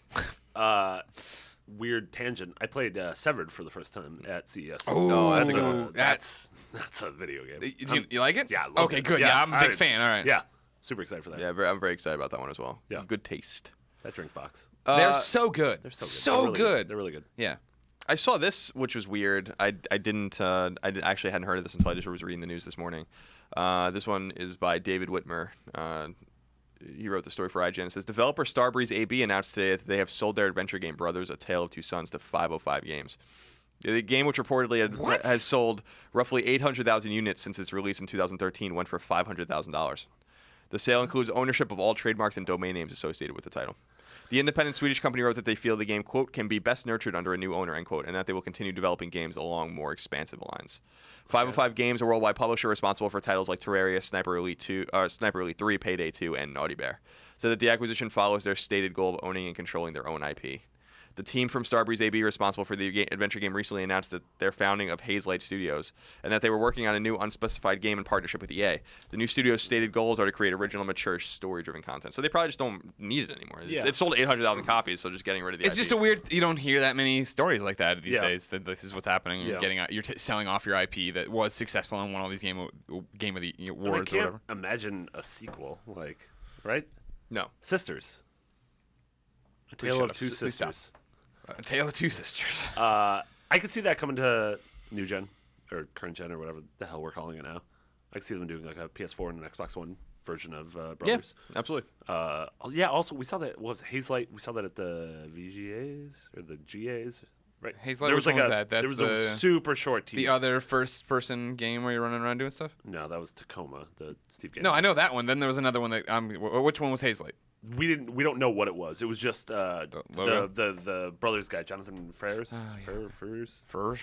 Weird tangent. I played Severed for the first time at CES. Oh, that's a video game. You like it? Yeah. I love Okay, it. good. Yeah, I'm a big fan. All right. Yeah. Super excited for that. Yeah, I'm very excited about that one as well. Yeah. Good taste. That drink box. They're so good. They're so good. So good. They're really good. Yeah. I saw this, which was weird. I actually hadn't heard of this until I just was reading the news this morning. This one is by David Whitmer. He wrote the story for IGN. It says, developer Starbreeze AB announced today that they have sold their adventure game Brothers: A Tale of Two Sons to 505 Games. The game, which reportedly has sold roughly 800,000 units since its release in 2013, went for $500,000. The sale includes ownership of all trademarks and domain names associated with the title. The independent Swedish company wrote that they feel the game, quote, can be best nurtured under a new owner, end quote, and that they will continue developing games along more expansive lines. 505 Games, a worldwide publisher responsible for titles like Terraria, Sniper Elite 3, Payday 2, and Naughty Bear, said that the acquisition follows their stated goal of owning and controlling their own IP. The team from Starbreeze AB responsible for the adventure game recently announced that their founding of Hazelight Studios and that they were working on a new unspecified game in partnership with EA. The new studio's stated goals are to create original, mature, story-driven content. So they probably just don't need it anymore. It sold 800,000 copies, so just getting rid of the IP. It's just a weird. You don't hear that many stories like that these days. That this is what's happening. Yeah. You're selling off your IP that was successful and won all these game of the awards or I can't whatever. imagine a sequel, right? No. Sisters. A Tale of Two Sisters. A Tale of Two Sisters. I could see that coming to new gen or current gen or whatever the hell we're calling it now. I could see them doing like a PS4 and an Xbox One version of Brothers. Yeah, absolutely. Also we saw that. What was it, Hazelight? We saw that at the VGAs or the GAs, right? Hazelight. There was which like one was that? there was a super short tease. The other first-person game where you're running around doing stuff. No, that was Tacoma, the Steve game. No, I know that one. Then there was another one that which one was Hazelight? We don't know what it was. It was just logo? the brothers guy, Jonathan Frères. Fritters? Corn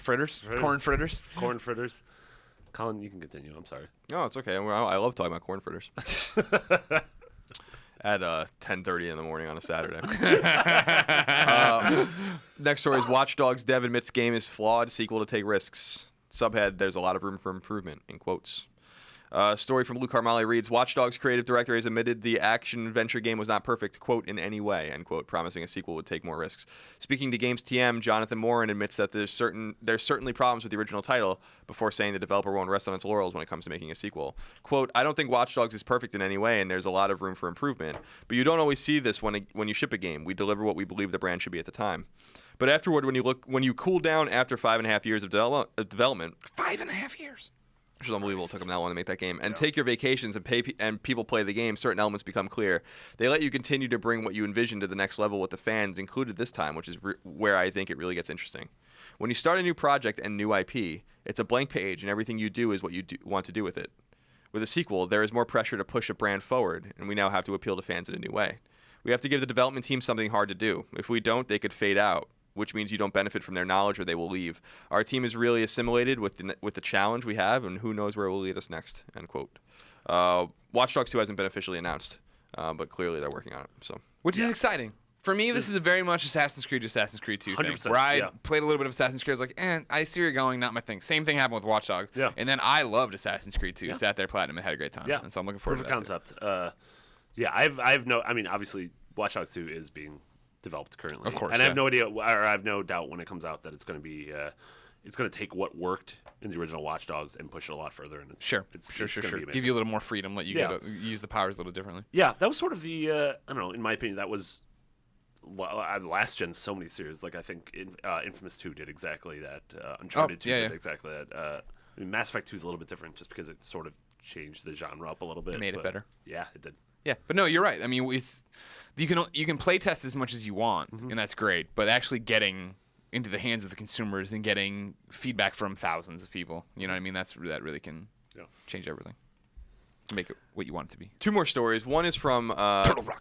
fritters? Corn fritters. Colin, you can continue. I'm sorry. No, it's okay. I love talking about corn fritters. At 10:30 in the morning on a Saturday. Next story is Watch Dogs dev admits game is flawed, sequel to take risks. Subhead, there's a lot of room for improvement, in quotes. Story from Luke Carmali reads, Watch Dogs creative director has admitted the action-adventure game was not perfect, quote, in any way, end quote, promising a sequel would take more risks. Speaking to Games TM, Jonathan Morin admits that there's certainly problems with the original title, before saying the developer won't rest on its laurels when it comes to making a sequel. Quote, I don't think Watch Dogs is perfect in any way, and there's a lot of room for improvement, but you don't always see this when you ship a game. We deliver what we believe the brand should be at the time. But afterward, when you cool down after 5.5 years of development... 5.5 years? Which is unbelievable. It took them that long to make that game. And take your vacations and people play the game. Certain elements become clear. They let you continue to bring what you envisioned to the next level with the fans included this time, which is where I think it really gets interesting. When you start a new project and new IP, it's a blank page, and everything you do is what you want to do with it. With a sequel, there is more pressure to push a brand forward, and we now have to appeal to fans in a new way. We have to give the development team something hard to do. If we don't, they could fade out, which means you don't benefit from their knowledge or they will leave. Our team is really assimilated with the challenge we have, and who knows where it will lead us next, end quote. Watch Dogs 2 hasn't been officially announced, but clearly they're working on it. So, which is exciting. For me, this is a very much Assassin's Creed 2 thing, where I played a little bit of Assassin's Creed. I was like, I see where you're going, not my thing. Same thing happened with Watch Dogs. Yeah. And then I loved Assassin's Creed 2, sat there platinum and had a great time. Yeah. And so I'm looking forward to that concept. I've obviously Watch Dogs 2 is being developed currently. Of course. And I have no idea, or I have no doubt when it comes out that it's going to be, it's going to take what worked in the original Watch Dogs and push it a lot further. And Sure. Give you a little more freedom, let you use the powers a little differently. Yeah, that was sort of the, I don't know, in my opinion, that was last gen so many series. Like I think Infamous 2 did exactly that. Uncharted 2 did exactly that. I mean, Mass Effect 2 is a little bit different just because it sort of changed the genre up a little bit. It made it better. Yeah, it did. Yeah, but no, you're right. I mean, you can play test as much as you want, and that's great. But actually getting into the hands of the consumers and getting feedback from thousands of people, you know what I mean? That really can change everything. Make it what you want it to be. Two more stories. One is from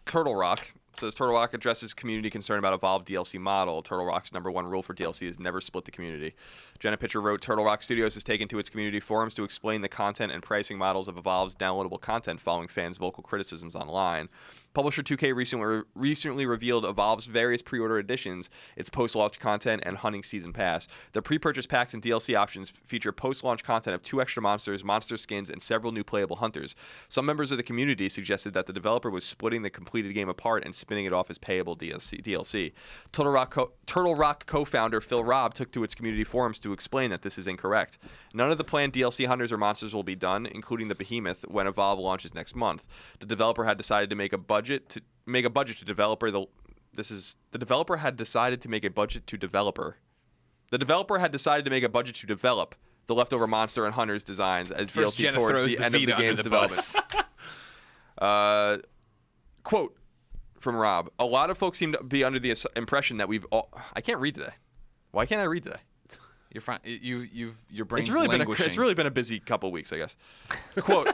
Turtle Rock. It says Turtle Rock addresses community concern about Evolve DLC model. Turtle Rock's #1 rule for DLC is never split the community. Jenna Pitcher wrote, Turtle Rock Studios has taken to its community forums to explain the content and pricing models of Evolve's downloadable content following fans' vocal criticisms online. Publisher 2K recently revealed Evolve's various pre-order editions, its post-launch content, and hunting season pass. The pre-purchase packs and DLC options feature post-launch content of 2 extra monsters, monster skins, and several new playable hunters. Some members of the community suggested that the developer was splitting the completed game apart and spinning it off as payable DLC. Turtle Rock co-founder Phil Robb took to its community forums to explain that this is incorrect. None of the planned DLC hunters or monsters will be done, including the Behemoth, when Evolve launches next month. The developer had decided to make a budget to developer. The developer had decided to make a budget to developer. The developer had decided to make a budget to develop the leftover monster and hunters designs as DLC towards the end of the game's development. Quote from Rob: a lot of folks seem to be under the impression that we've all... I can't read today. Why can't I read today? Your brain's It's really languishing. been a busy couple weeks, I guess. Quote,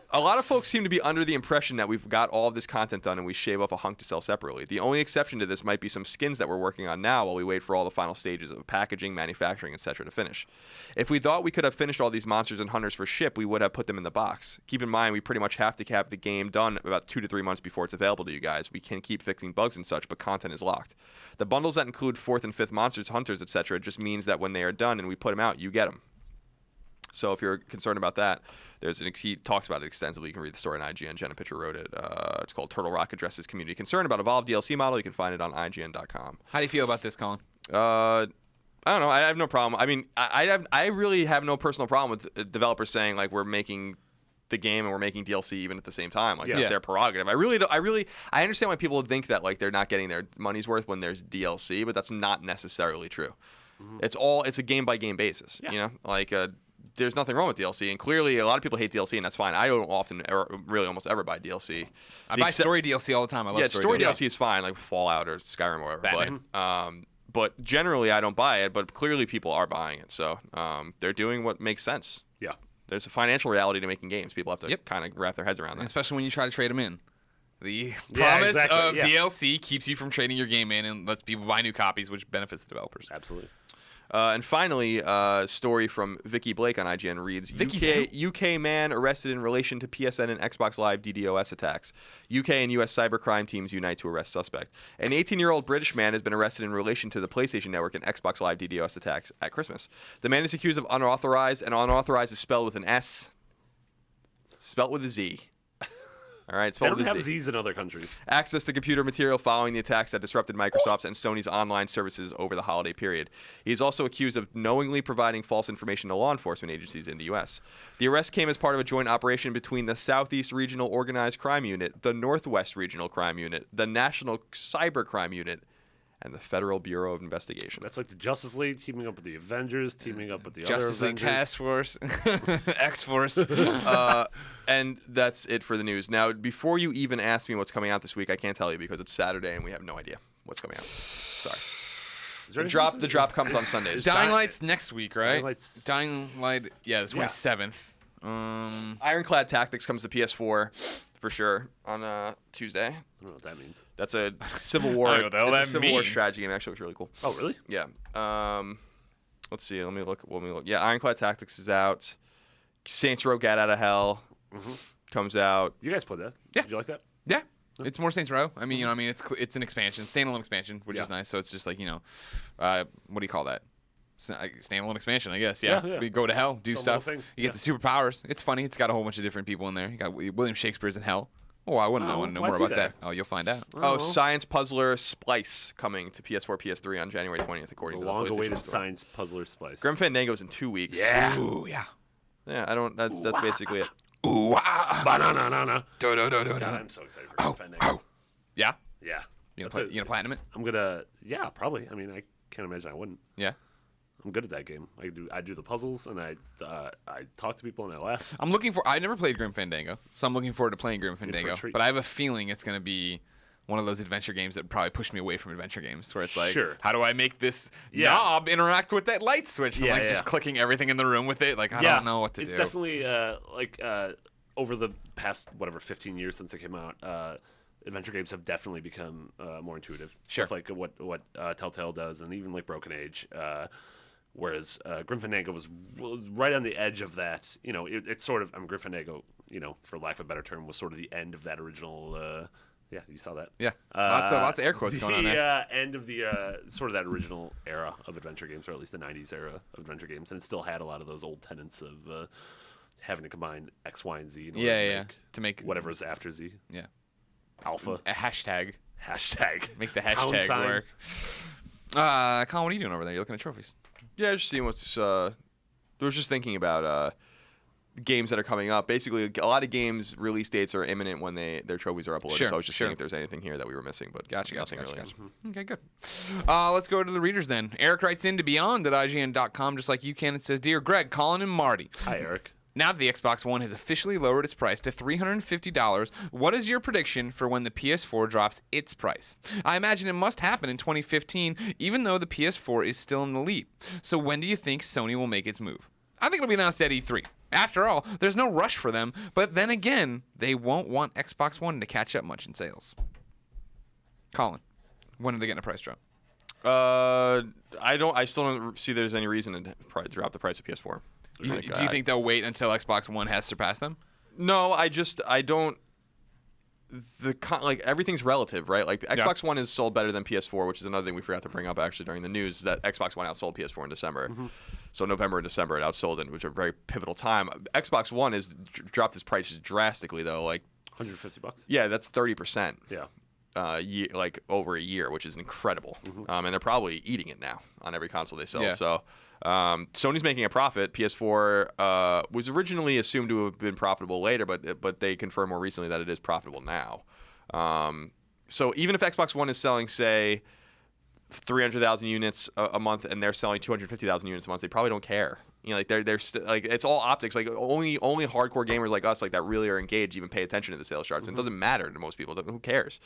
a lot of folks seem to be under the impression that we've got all of this content done and we shave off a hunk to sell separately. The only exception to this might be some skins that we're working on now while we wait for all the final stages of packaging, manufacturing, etc. to finish. If we thought we could have finished all these monsters and hunters for ship, we would have put them in the box. Keep in mind, we pretty much have to have the game done about 2 to 3 months before it's available to you guys. We can keep fixing bugs and such, but content is locked. The bundles that include 4th and 5th monsters, hunters, etc. just means that when they are done and we put them out, you get them. So if you're concerned about that, he talks about it extensively. You can read the story on IGN. Jenna Pitcher wrote it. It's called Turtle Rock Addresses Community Concern about Evolve DLC model. You can find it on ign.com. How do you feel about this, Colin? I don't know. I have no problem. I mean, I really have no personal problem with developers saying, like, we're making the game and we're making DLC even at the the same time. Like, that's their prerogative. I understand why people think that, like, they're not getting their money's worth when there's DLC, but that's not necessarily true. Mm-hmm. It's a game-by-game basis, you know? Like, there's nothing wrong with DLC, and clearly a lot of people hate DLC, and that's fine. I don't often, really almost ever buy DLC. I buy story DLC all the time. I love story DLC is fine, like Fallout or Skyrim or whatever. But generally I don't buy it, but clearly people are buying it. So they're doing what makes sense. Yeah. There's a financial reality to making games. People have to kind of wrap their heads around that. Especially when you try to trade them in. The promise of DLC keeps you from trading your game in and lets people buy new copies, which benefits the developers. Absolutely. And finally, a story from Vicky Blake on IGN reads, UK man arrested in relation to PSN and Xbox Live DDoS attacks. UK and US cybercrime teams unite to arrest suspect. An 18-year-old British man has been arrested in relation to the PlayStation Network and Xbox Live DDoS attacks at Christmas. The man is accused of unauthorized, and unauthorized is spelled with an S, spelled with a Z. All right, they don't have Z's in other countries. Access to computer material following the attacks that disrupted Microsoft's and Sony's online services over the holiday period. He is also accused of knowingly providing false information to law enforcement agencies in the U.S. The arrest came as part of a joint operation between the Southeast Regional Organized Crime Unit, the Northwest Regional Crime Unit, the National Cyber Crime Unit, and the Federal Bureau of Investigation. That's like the Justice League teaming up with the Avengers, teaming up with the Justice other League Avengers. Task Force, X-Force. And that's it for the news. Now, before you even ask me what's coming out this week, I can't tell you because it's Saturday and we have no idea what's coming out. Sorry. The drop comes on Sundays. Dying Light's next week, right? Dying Light, the 27th. Ironclad Tactics comes to PS4 for sure on Tuesday. I don't know what that means. That's a Civil War. I don't know what the hell that Civil War means. strategy game. Actually, looks really cool. Oh, really? Yeah. Let's see. Let me look. Yeah, Ironclad Tactics is out. Saints Row: Get Out of Hell comes out. You guys played that? Yeah. Did you like that? Yeah. It's more Saints Row. I mean, it's an expansion, standalone expansion, which is nice. So it's just like, what do you call that? Standalone expansion, I guess. Yeah. We go to hell, do stuff. You get the superpowers. It's funny. It's got a whole bunch of different people in there. You got William Shakespeare's in hell. Oh, I wouldn't know more about that. Oh, you'll find out. Science Puzzler Splice coming to PS4, PS3 on January 20th, according to the long-awaited Science Puzzler Splice. Grim Fandango's in 2 weeks. Yeah. Ooh, yeah. Yeah, I don't. That's basically it. Ooh, Banana. God, I'm so excited for Grim Fandango. Yeah. Yeah. You gonna platinum it? I'm gonna. Yeah, probably. I mean, I can't imagine I wouldn't. Yeah. I'm good at that game. I do the puzzles and I talk to people and I laugh. I never played Grim Fandango, so I'm looking forward to playing Grim Fandango. But I have a feeling it's gonna be one of those adventure games that probably push me away from adventure games, where it's like, how do I make this knob interact with that light switch? And just clicking everything in the room with it. Like, I don't know what to do. It's definitely over the past 15 years since it came out. Adventure games have definitely become more intuitive. Sure. Stuff like what Telltale does, and even like Broken Age. Whereas Grim Fandango was right on the edge of that. It's sort of Grim Fandango. For lack of a better term, was sort of the end of that original. Yeah, you saw that. Yeah, lots of air quotes going on there. Yeah, end of the sort of that original era of adventure games, or at least the '90s era of adventure games, and it still had a lot of those old tenets of having to combine X, Y, and Z. To make whatever's after Z. Yeah. Alpha. A hashtag. Make the hashtag work. Colin, what are you doing over there? You're looking at trophies. Yeah, just seeing what's. I was just thinking about games that are coming up. Basically, a lot of games release dates are imminent when their trophies are uploaded. Sure, so I was just seeing if there's anything here that we were missing, but Gotcha. really. Okay, good. Let's go to the readers then. Eric writes into beyond at ign.com, just like you can. It says, "Dear Greg, Colin, and Marty." Hi, Eric. Now that the Xbox One has officially lowered its price to $350, what is your prediction for when the PS4 drops its price? I imagine it must happen in 2015, even though the PS4 is still in the lead. So when do you think Sony will make its move? I think it'll be announced at E3. After all, there's no rush for them, but then again, they won't want Xbox One to catch up much in sales. Colin, when are they getting a price drop? I still don't see there's any reason to drop the price of PS4. Do you think they'll wait until Xbox One has surpassed them? No, I don't. Everything's relative, right? Like Xbox One is sold better than PS4, which is another thing we forgot to bring up actually during the news. Is that Xbox One outsold PS4 in December. So November and December it outsold, which are a very pivotal time. Xbox One has dropped its prices drastically though, like $150. Yeah, that's 30%. Yeah. Like over a year, which is incredible. And they're probably eating it now on every console they sell. Yeah. So Sony's making a profit. PS4 was originally assumed to have been profitable later, but they confirmed more recently that it is profitable now. So even if Xbox One is selling, say, 300,000 units a month, and they're selling 250,000 units a month, they probably don't care. You know, like they're like it's all optics. Like only hardcore gamers like us, like that, really are engaged, even pay attention to the sales charts. And it doesn't matter to most people. Who cares?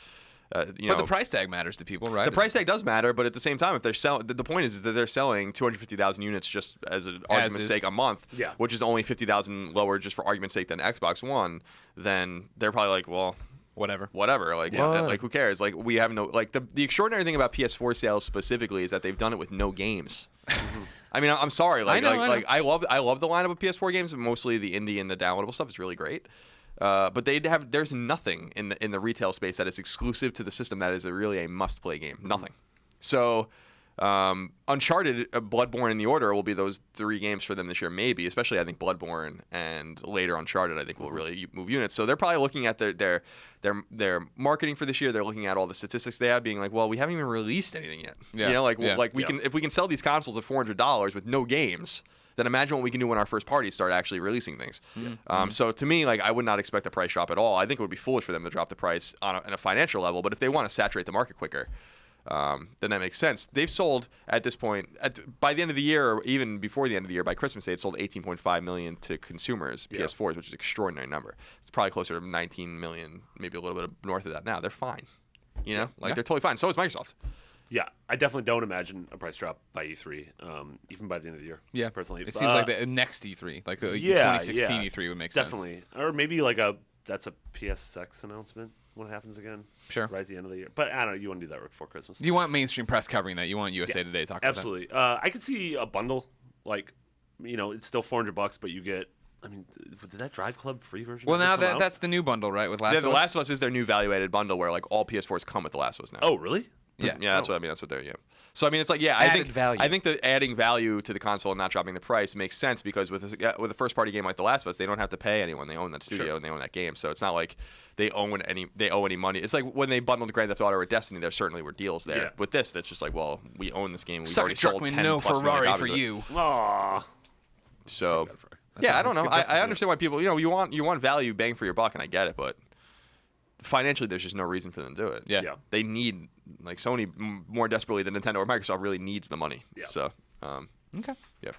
But the price tag matters to people, right? The price tag does matter, but at the same time, if they're selling, the point is that they're selling 250,000 units just as an argument's sake a month, which is only 50,000 lower just for argument's sake than Xbox One. Then they're probably like, well, whatever. Like, like who cares? Like we have no like the extraordinary thing about PS4 sales specifically is that they've done it with no games. I mean, I'm sorry. Like, I love the lineup of PS4 games, mostly the indie and the downloadable stuff is really great. But there's nothing in the retail space that is exclusive to the system that is really a must-play game. Nothing. So Uncharted, Bloodborne, and The Order will be those 3 games for them this year, maybe. Especially, I think Bloodborne and later Uncharted, I think will really move units. So they're probably looking at their marketing for this year. They're looking at all the statistics they have, being like, well, we haven't even released anything yet. Yeah. You know, we can if we can sell these consoles at $400 with no games. Then imagine what we can do when our first parties start actually releasing things. So to me, like I would not expect a price drop at all. I think it would be foolish for them to drop the price on a financial level. But if they want to saturate the market quicker, then that makes sense. They've sold at this point, by the end of the year, or even before the end of the year, by Christmas, they had sold 18.5 million to consumers, PS4s, which is an extraordinary number. It's probably closer to 19 million, maybe a little bit north of that now. They're fine. You know, they're totally fine. So is Microsoft. Yeah, I definitely don't imagine a price drop by E3, even by the end of the year. Yeah, personally, it seems like the next E3, like 2016 E3 would make sense. Definitely, or maybe like that's a PSX announcement when it happens again. Sure, right at the end of the year. But I don't know. You want to do that right before Christmas. You want mainstream press covering that. You want USA Today talking absolutely. about that. I could see a bundle, like, it's still $400, but you get. I mean, did that Drive Club free version? Well, now that's the new bundle, right? With Last of Us. The Last of Us is their new value-added bundle where like all PS4s come with the Last of Us now. Oh, really? Yeah, that's what I mean. That's what they're So I mean, it's like I think that adding value to the console and not dropping the price makes sense because with a first party game like The Last of Us, they don't have to pay anyone. They own that studio and they own that game, so it's not like they owe any money. It's like when they bundled Grand Theft Auto or Destiny, there certainly were deals there. Yeah. With this, that's just like, well, we own this game. We've already sold 10 no plus Ferrari million for you. Aww. So I don't know. I understand why people you want value bang for your buck, and I get it, but financially, there's just no reason for them to do it. Yeah. They need, like Sony more desperately than Nintendo or Microsoft really needs the money. Yeah. So, okay. Yep.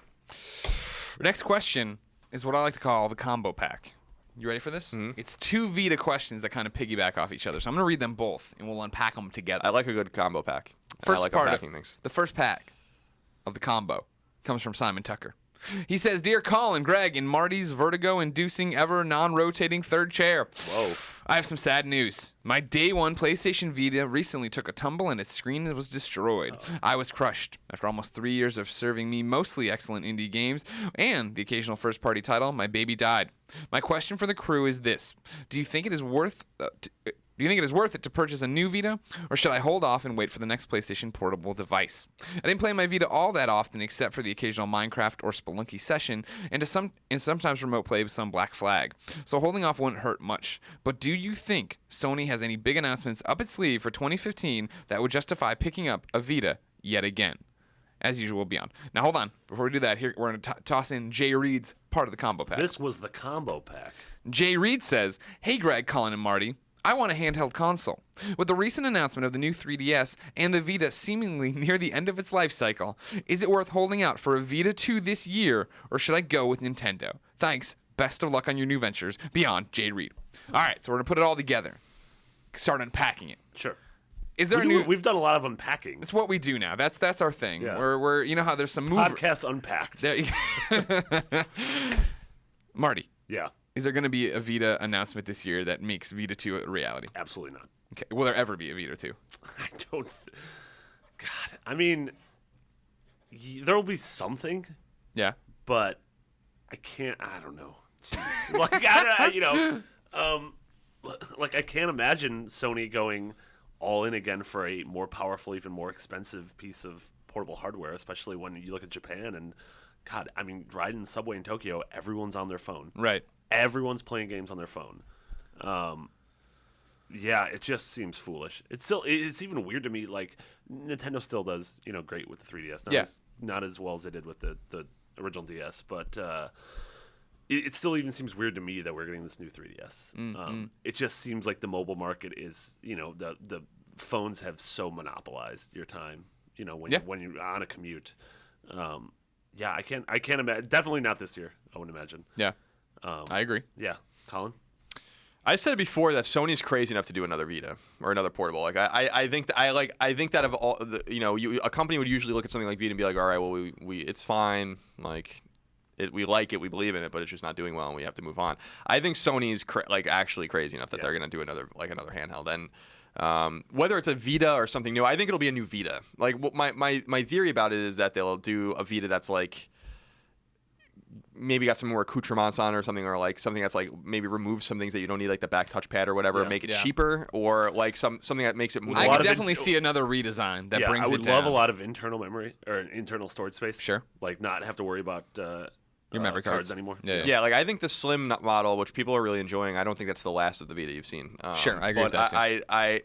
Next question is what I like to call the combo pack. You ready for this? Mm-hmm. It's 2 Vita questions that kind of piggyback off each other. So I'm going to read them both, and we'll unpack them together. I like a good combo pack. First I like part unpacking things. The first pack of the combo comes from Simon Tucker. He says, Dear Colin, Greg, and Marty's vertigo-inducing, ever non-rotating third chair. Whoa. I have some sad news. My day one PlayStation Vita recently took a tumble and its screen was destroyed. I was crushed. After almost 3 years of serving me mostly excellent indie games and the occasional first-party title, my baby died. My question for the crew is this. Do you think it is worth it to purchase a new Vita, or should I hold off and wait for the next PlayStation portable device? I didn't play my Vita all that often except for the occasional Minecraft or Spelunky session, and sometimes remote play with some Black Flag. So holding off wouldn't hurt much. But do you think Sony has any big announcements up its sleeve for 2015 that would justify picking up a Vita yet again? As usual, Beyond. Now hold on. Before we do that, here we're going to toss in Jay Reed's part of the combo pack. This was the combo pack. Jay Reed says, Hey Greg, Colin, and Marty. I want a handheld console. With the recent announcement of the new 3DS and the Vita seemingly near the end of its life cycle, is it worth holding out for a Vita 2 this year, or should I go with Nintendo? Thanks, Best of luck on your new ventures. Beyond, Jay Reed. All right, so we're going to put it all together. Start unpacking it. Sure. Is there a new... We've done a lot of unpacking. It's what we do now. That's our thing. Yeah. We're you know how there's some Podcast unpacked. Marty. Yeah. Is there going to be a Vita announcement this year that makes Vita 2 a reality? Absolutely not. Okay. Will there ever be a Vita 2? I don't. God, I mean, there will be something, Yeah. but I can't. I don't know. Jeez. Like I can't imagine Sony going all in again for a more powerful, even more expensive piece of portable hardware, especially when you look at Japan and, God, I mean, riding the subway in Tokyo, everyone's on their phone. Right. Everyone's playing games on their phone. Yeah, it just seems foolish. It's even weird to me. Like Nintendo still does, great with the 3DS. Not as well as they did with the original DS, but it still even seems weird to me that we're getting this new 3DS. It just seems like the mobile market is, the phones have so monopolized your time. When you're on a commute. I can't imagine. Definitely not this year. I would imagine. Yeah. I agree. Yeah, Colin. I said it before that Sony's crazy enough to do another Vita or another portable. Like I think that of all a company would usually look at something like Vita and be like, all right, well we it's fine, like we like it, we believe in it, but it's just not doing well and we have to move on. I think Sony's actually crazy enough that they're gonna do another handheld. And whether it's a Vita or something new, I think it'll be a new Vita. Like my theory about it is that they'll do a Vita that's like maybe got some more accoutrements on or something, or like something that's like maybe remove some things that you don't need, like the back touchpad or whatever, make it cheaper, or like something that makes it more. I could definitely see another redesign that brings it down. I would love a lot of internal memory or internal storage space. Sure. Like not have to worry about your memory cards anymore. Yeah, like I think the slim model, which people are really enjoying, I don't think that's the last of the Vita you've seen. Sure, I agree with that too.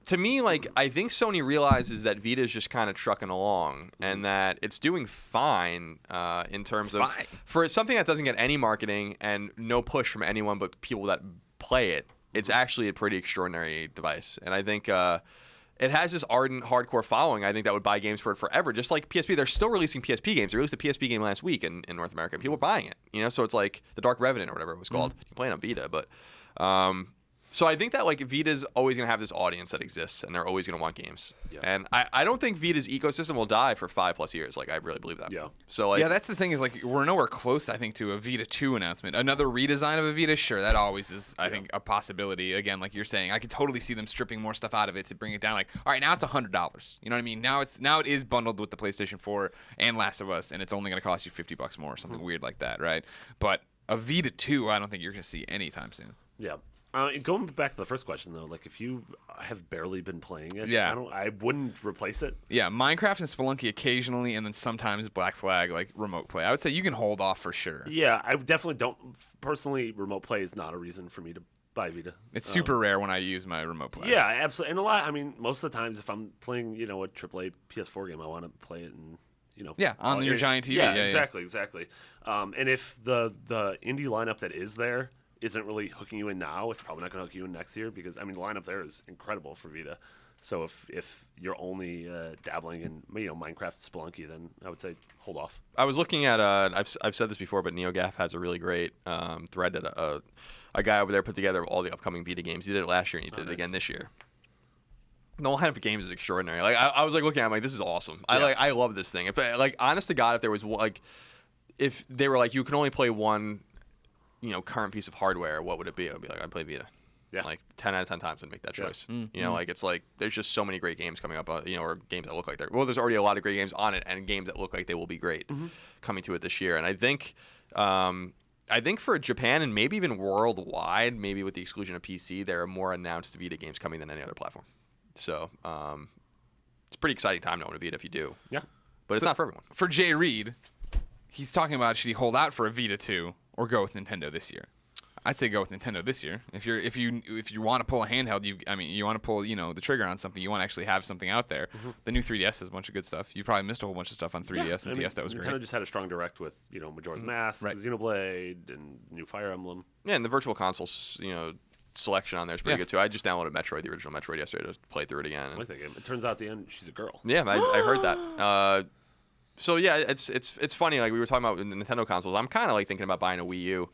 To me, like, I think Sony realizes that Vita is just kind of trucking along and that it's doing fine in terms of for something that doesn't get any marketing and no push from anyone but people that play it. It's actually a pretty extraordinary device, and I think it has this ardent, hardcore following. I think that would buy games for it forever. Just like PSP, they're still releasing PSP games. They released a PSP game last week in North America, and people are buying it. So it's like the Dark Revenant or whatever it was called. You can play it on Vita, but. So I think that like Vita's always going to have this audience that exists, and they're always going to want games. Yeah. And I don't think Vita's ecosystem will die for 5+ years. Like I really believe that. Yeah. So like that's the thing is like we're nowhere close, I think, to a Vita 2 announcement. Another redesign of a Vita, sure, that always is I think a possibility. Again, like you're saying, I could totally see them stripping more stuff out of it to bring it down. Like, all right, now it's $100. You know what I mean? Now it is bundled with the PlayStation 4 and Last of Us, and it's only going to cost you $50 more or something weird like that, right? But a Vita 2, I don't think you're going to see anytime soon. Yeah. Going back to the first question though, like if you have barely been playing it, I wouldn't replace it. Yeah, Minecraft and Spelunky occasionally, and then sometimes Black Flag, like remote play. I would say you can hold off for sure. Yeah, I definitely don't. Personally, remote play is not a reason for me to buy Vita. It's super rare when I use my remote play. Yeah, absolutely. And most of the times, if I'm playing, a AAA PS4 game, I want to play it in. On your giant TV. Yeah, exactly. And if the indie lineup that is there isn't really hooking you in now, it's probably not going to hook you in next year because the lineup there is incredible for Vita. So if you're only dabbling in Minecraft, Spelunky, then I would say hold off. I was looking at I've said this before, but NeoGaf has a really great thread that a guy over there put together of all the upcoming Vita games. He did it last year and he did it again this year. The lineup of games is extraordinary. Like I was like looking at it, I'm like, this is awesome. Yeah. I love this thing. If honest to God, if there was if they were like you can only play one current piece of hardware, what would it be? I would be like, I'd play Vita. Yeah. Like 10 out of 10 times I'd make that choice. Like it's like there's just so many great games coming up, or games that look like they're there's already a lot of great games on it and games that look like they will be great coming to it this year. And I think for Japan and maybe even worldwide, maybe with the exclusion of PC, there are more announced Vita games coming than any other platform. So it's a pretty exciting time to own a Vita if you do. Yeah. But it's not for everyone. For Jay Reed, he's talking about should he hold out for a Vita 2 or go with Nintendo this year? I'd say go with Nintendo this year. If you want to pull a handheld, you want to pull the trigger on something. You want to actually have something out there. The new 3DS has a bunch of good stuff. You probably missed a whole bunch of stuff on 3DS and DS that was Nintendo great. Nintendo just had a strong direct with Majora's Mask, Xenoblade, and new Fire Emblem. Yeah, and the Virtual Console selection on there is pretty good too. I just downloaded Metroid, the original Metroid, yesterday to play through it again. I like that game. It turns out at the end she's a girl. Yeah, I heard that. So yeah, it's funny. Like we were talking about with the Nintendo consoles. I'm kind of like thinking about buying a Wii U.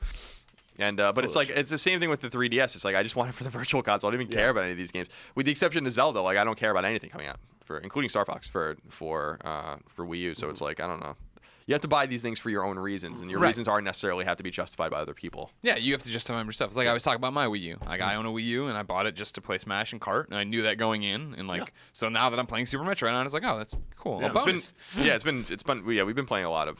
And but it's like it's the same thing with the 3DS. It's like I just want it for the Virtual Console. I don't even care about any of these games, with the exception of Zelda. Like I don't care about anything coming out including Star Fox for Wii U. So it's like I don't know. You have to buy these things for your own reasons, and your reasons aren't necessarily have to be justified by other people. Yeah, you have to justify them yourself. It's like I was talking about my Wii U. Like I own a Wii U, and I bought it just to play Smash and Kart, and I knew that going in, and like so now that I'm playing Super Metroid, I was like, oh, that's cool. Yeah, a bonus. It's been we've been playing a lot of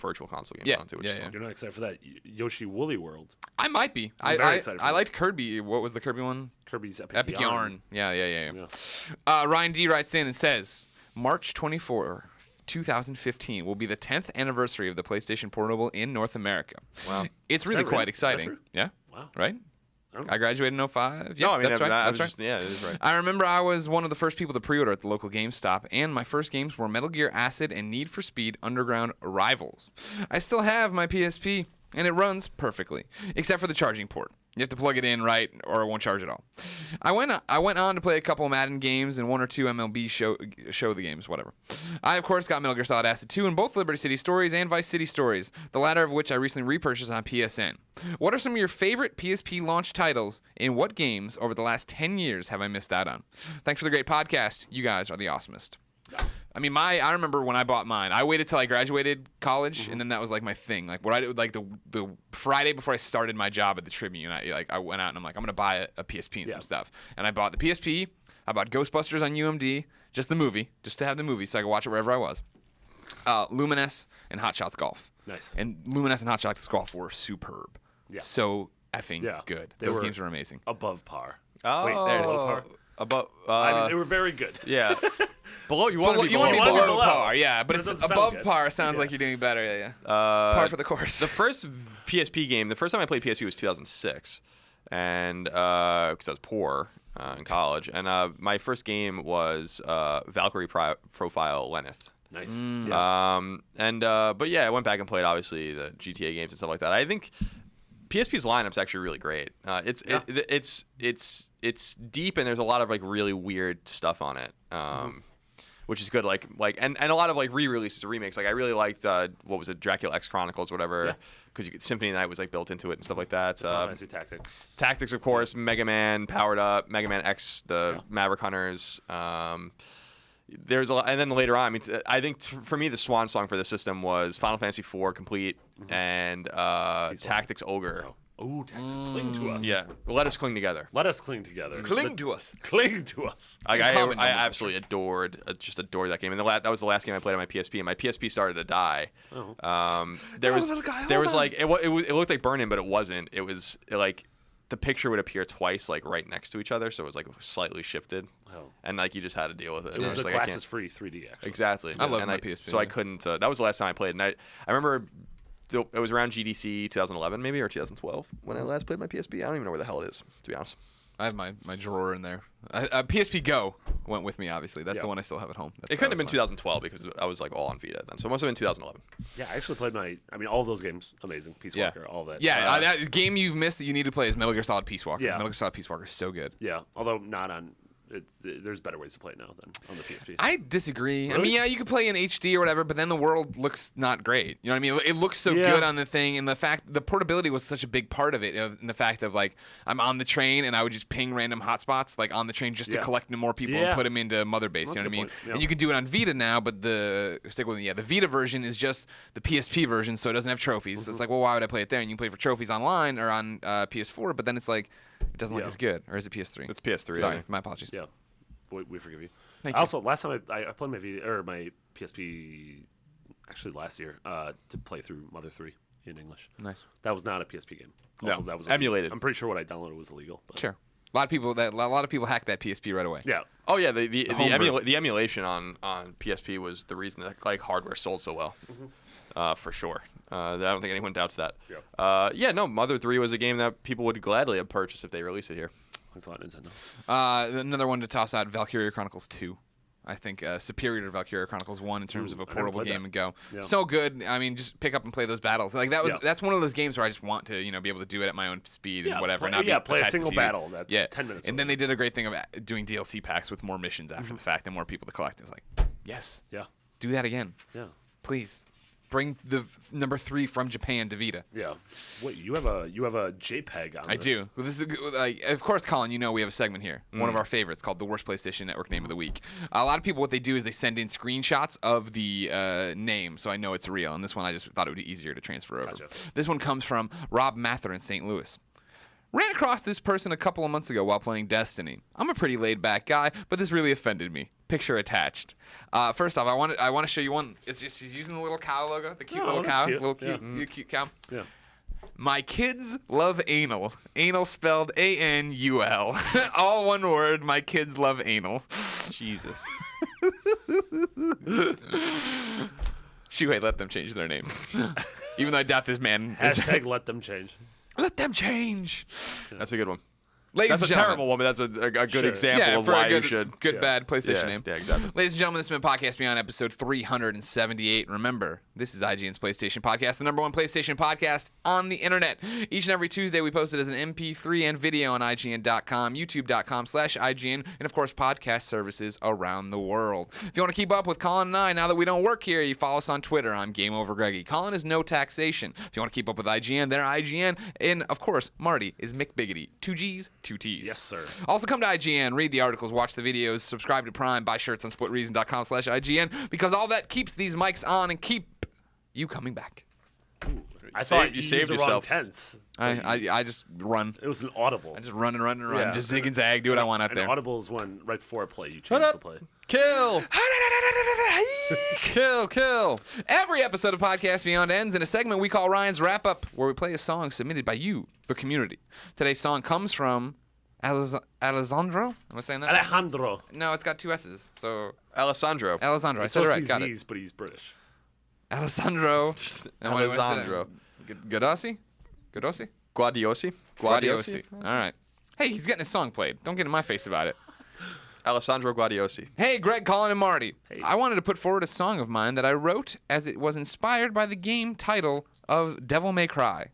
Virtual Console games on too. Which is fun. You're not excited for that Yoshi Woolly World? I might be. I'm very excited for I that. liked Kirby. What was the Kirby one? Kirby's Epic Yarn. Yeah. Ryan D writes in and says, March 24, 2015 will be the 10th anniversary of the PlayStation Portable in North America. Wow. It's really that quite right? exciting. Is that Yeah. Wow. Right? I graduated in 05. Yeah, No, I mean that's right. That's right. yeah, it is right. I remember I was one of the first people to pre-order at the local GameStop, and my first games were Metal Gear Acid and Need for Speed Underground Rivals. I still have my PSP, and it runs perfectly, except for the charging port. You have to plug it in right, or it won't charge at all. I went on to play a couple Madden games and one or two MLB show the games, whatever. I, of course, got Metal Gear Solid Acid 2 and both Liberty City Stories and Vice City Stories, the latter of which I recently repurchased on PSN. What are some of your favorite PSP launch titles, and what games over the last 10 years have I missed out on? Thanks for the great podcast. You guys are the awesomest. I mean, I remember when I bought mine. I waited till I graduated college, and then that was like my thing. Like what I did, like the Friday before I started my job at the Tribune, I went out and I'm like, I'm gonna buy a PSP and some stuff. And I bought the PSP. I bought Ghostbusters on UMD, just the movie, just to have the movie, so I could watch it wherever I was. Luminous and Hot Shots Golf. Nice. And Luminous and Hot Shots Golf were superb. Yeah. So effing good. Those games were amazing. Above par. Oh, Wait, there's above par. I I mean, they were very good. yeah. Below, you want to be You below. want to be below. below par, yeah, but But it it's doesn't sound above good. par. Sounds like you're doing better, yeah. Par for the course. The first PSP game, the first time I played PSP was 2006, and because I was poor in college, and my first game was Valkyrie Profile Lenneth. Nice. But yeah, I went back and played obviously the GTA games and stuff like that. I think PSP's lineup's actually really great. It's deep, and there's a lot of like really weird stuff on it. Which is good, and a lot of like re-releases or remakes. Like I really liked what was it, Dracula X Chronicles, whatever, because Symphony of the Night was like built into it and stuff like that. Final Fantasy Tactics. Tactics, of course, Mega Man Powered Up, Mega Man X, the Maverick Hunters. There's a lot, and then later on, I mean, I think for me the swan song for the system was Final Fantasy IV Complete and Tactics Ogre. Oh, Tactics, cling to us. Yeah, let us cling together. Let us cling together. Cling to us. Cling to us. I common absolutely adored that game, and that was the last game I played on my PSP, and my PSP started to die. There was like it looked like burn-in, but it wasn't. It was like the picture would appear twice, like right next to each other, so it was like slightly shifted, and like you just had to deal with it. It was a like, glasses-free 3D, actually. Exactly. I love and my PSP. So I couldn't. That was the last time I played, and I remember. It was around GDC 2011 maybe, or 2012 when I last played my PSP. I don't even know where the hell it is, to be honest. I have my drawer in there. PSP Go went with me, obviously. That's the one I still have at home. It couldn't have been 2012 because I was like all on Vita then, so it must have been 2011. Yeah, I actually played all of those games, amazing. Peace Walker, all that. Yeah, that game you've missed that you need to play is Metal Gear Solid Peace Walker. Yeah. Metal Gear Solid Peace Walker is so good. Yeah, although not on. There's better ways to play it now than on the PSP. I disagree. Really? I mean, yeah, you could play in HD or whatever, but then the world looks not great. You know what I mean? It looks so good on the thing, and the portability was such a big part of it. And the fact of like, I'm on the train and I would just ping random hotspots like on the train just to collect more people and put them into Mother Base. That's You know what I a mean? good point. Yeah. And you can do it on Vita now, but the Vita version is just the PSP version, so it doesn't have trophies. So it's like, well, why would I play it there? And you can play for trophies online or on PS4, but then it's like, it doesn't look as good. Or is it PS3? It's PS3. Sorry, my apologies. Yeah. We forgive you. Thank you. Also, last time I played my PSP, actually last year, to play through Mother 3 in English. Nice. That was not a PSP game. No, Also, that was emulated. I'm pretty sure what I downloaded was illegal. But Sure. A lot of people hacked that PSP right away. Yeah. Oh yeah, the emulation on PSP was the reason that like hardware sold so well, for sure. I don't think anyone doubts that. Yeah. Mother 3 was a game that people would gladly have purchased if they released it here. Thanks a lot, Nintendo. Another one to toss out, Valkyria Chronicles 2. I think superior to Valkyria Chronicles 1 in terms of a portable game and go. Yeah. So good. I mean, just pick up and play those battles. Like that's one of those games where I just want to, be able to do it at my own speed and whatever. Play a attached single to you. battle. That's 10 minutes. And then they did a great thing of doing DLC packs with more missions after the fact and more people to collect. It was like, yes. Yeah. Do that again. Yeah. Please. Bring the number 3 from Japan to Vita. Yeah. Wait, you have a JPEG on I this. do. Well, this is of course, Colin. You know we have a segment here, one of our favorites, called the Worst PlayStation Network Name of the Week. A lot of people, what they do is they send in screenshots of the name, so I know it's real. And this one, I just thought it would be easier to transfer over. Gotcha. This one comes from Rob Mather in St. Louis. Ran across this person a couple of months ago while playing Destiny. I'm a pretty laid-back guy, but this really offended me. Picture attached. First off, I want to show you one. It's just he's using the little cow logo, the cute little cow, cute. little cute, cute cow. Yeah. My kids love anal. Anal spelled A-N-U-L. All one word. My kids love anal. Jesus. Shuhei, let them change their names. Even though I doubt this man is. Hashtag let them change. Let them change. That's a good one. Ladies That's and a gentlemen. terrible one, but that's a good Sure. example of for why a good, you should. Good, bad PlayStation name. Yeah, exactly. Ladies and gentlemen, this has been Podcast Beyond, episode 378. Remember, this is IGN's PlayStation Podcast, the number 1 PlayStation podcast on the internet. Each and every Tuesday, we post it as an MP3 and video on ign.com, youtube.com/IGN, and of course, podcast services around the world. If you want to keep up with Colin and I, now that we don't work here, you follow us on Twitter. I'm GameOverGreggy. Colin is No Taxation. If you want to keep up with IGN, they're IGN. And of course, Marty is McBiggity. 2 G's, 2 T's. Yes, sir. Also, come to IGN, read the articles, watch the videos, subscribe to Prime, buy shirts on splitreason.com/IGN, because all that keeps these mics on and keep you coming back. I thought you you saved used the wrong yourself. tense. I just run. It was an audible. I just run and run and run. Yeah. Just zig and zag, do what I want out An there. audible is when right before a play you Shut change up. the play. Kill. Kill. Every episode of Podcast Beyond ends in a segment we call Ryan's Wrap Up, where we play a song submitted by you, the community. Today's song comes from Alessandro. Am I saying that? Alejandro. No, it's got 2 S's. So Alessandro. Alessandro. I It's said it supposed right. to be Got it. Z's, but he's British. Alessandro. And what do I say? Alessandro. Gadossi? Gadossi? Guardiosi. All right. Hey, he's getting his song played. Don't get in my face about it. Alessandro Guardiosi. Hey, Greg, Colin, and Marty. Hey. I wanted to put forward a song of mine that I wrote as it was inspired by the game title of Devil May Cry.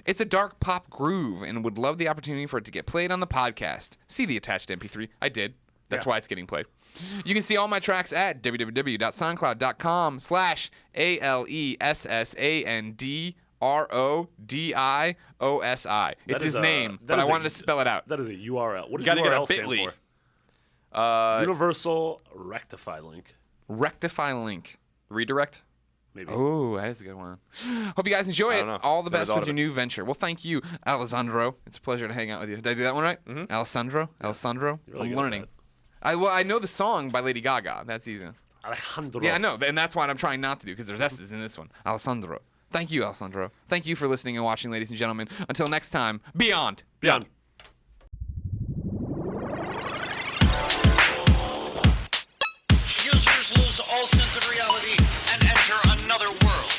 It's a dark pop groove and would love the opportunity for it to get played on the podcast. See the attached MP3. I did. That's why it's getting played. You can see all my tracks at www.soundcloud.com/ALESSANDRODIOSI. It's his name, but I wanted to spell it out. That is a URL. What does gotta get a URL stand bit.ly. for? Universal Rectify Link. Rectify link. Redirect. Maybe. Oh, that is a good one. Hope you guys enjoy it. don't know. All the Never best thought with of your it. new venture. Well, thank you, Alessandro. It's a pleasure to hang out with you. Did I do that one right? Alessandro? Alessandro? You're really I'm good at learning. that. I know the song by Lady Gaga. That's easy. Alejandro. Yeah, I know. And that's what I'm trying not to do, because there's S's in this one. Alessandro. Thank you, Alessandro. Thank you for listening and watching, ladies and gentlemen. Until next time, Beyond. Beyond. Users lose all sense of reality and enter another world.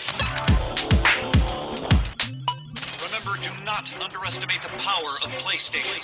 Remember, do not underestimate the power of PlayStation.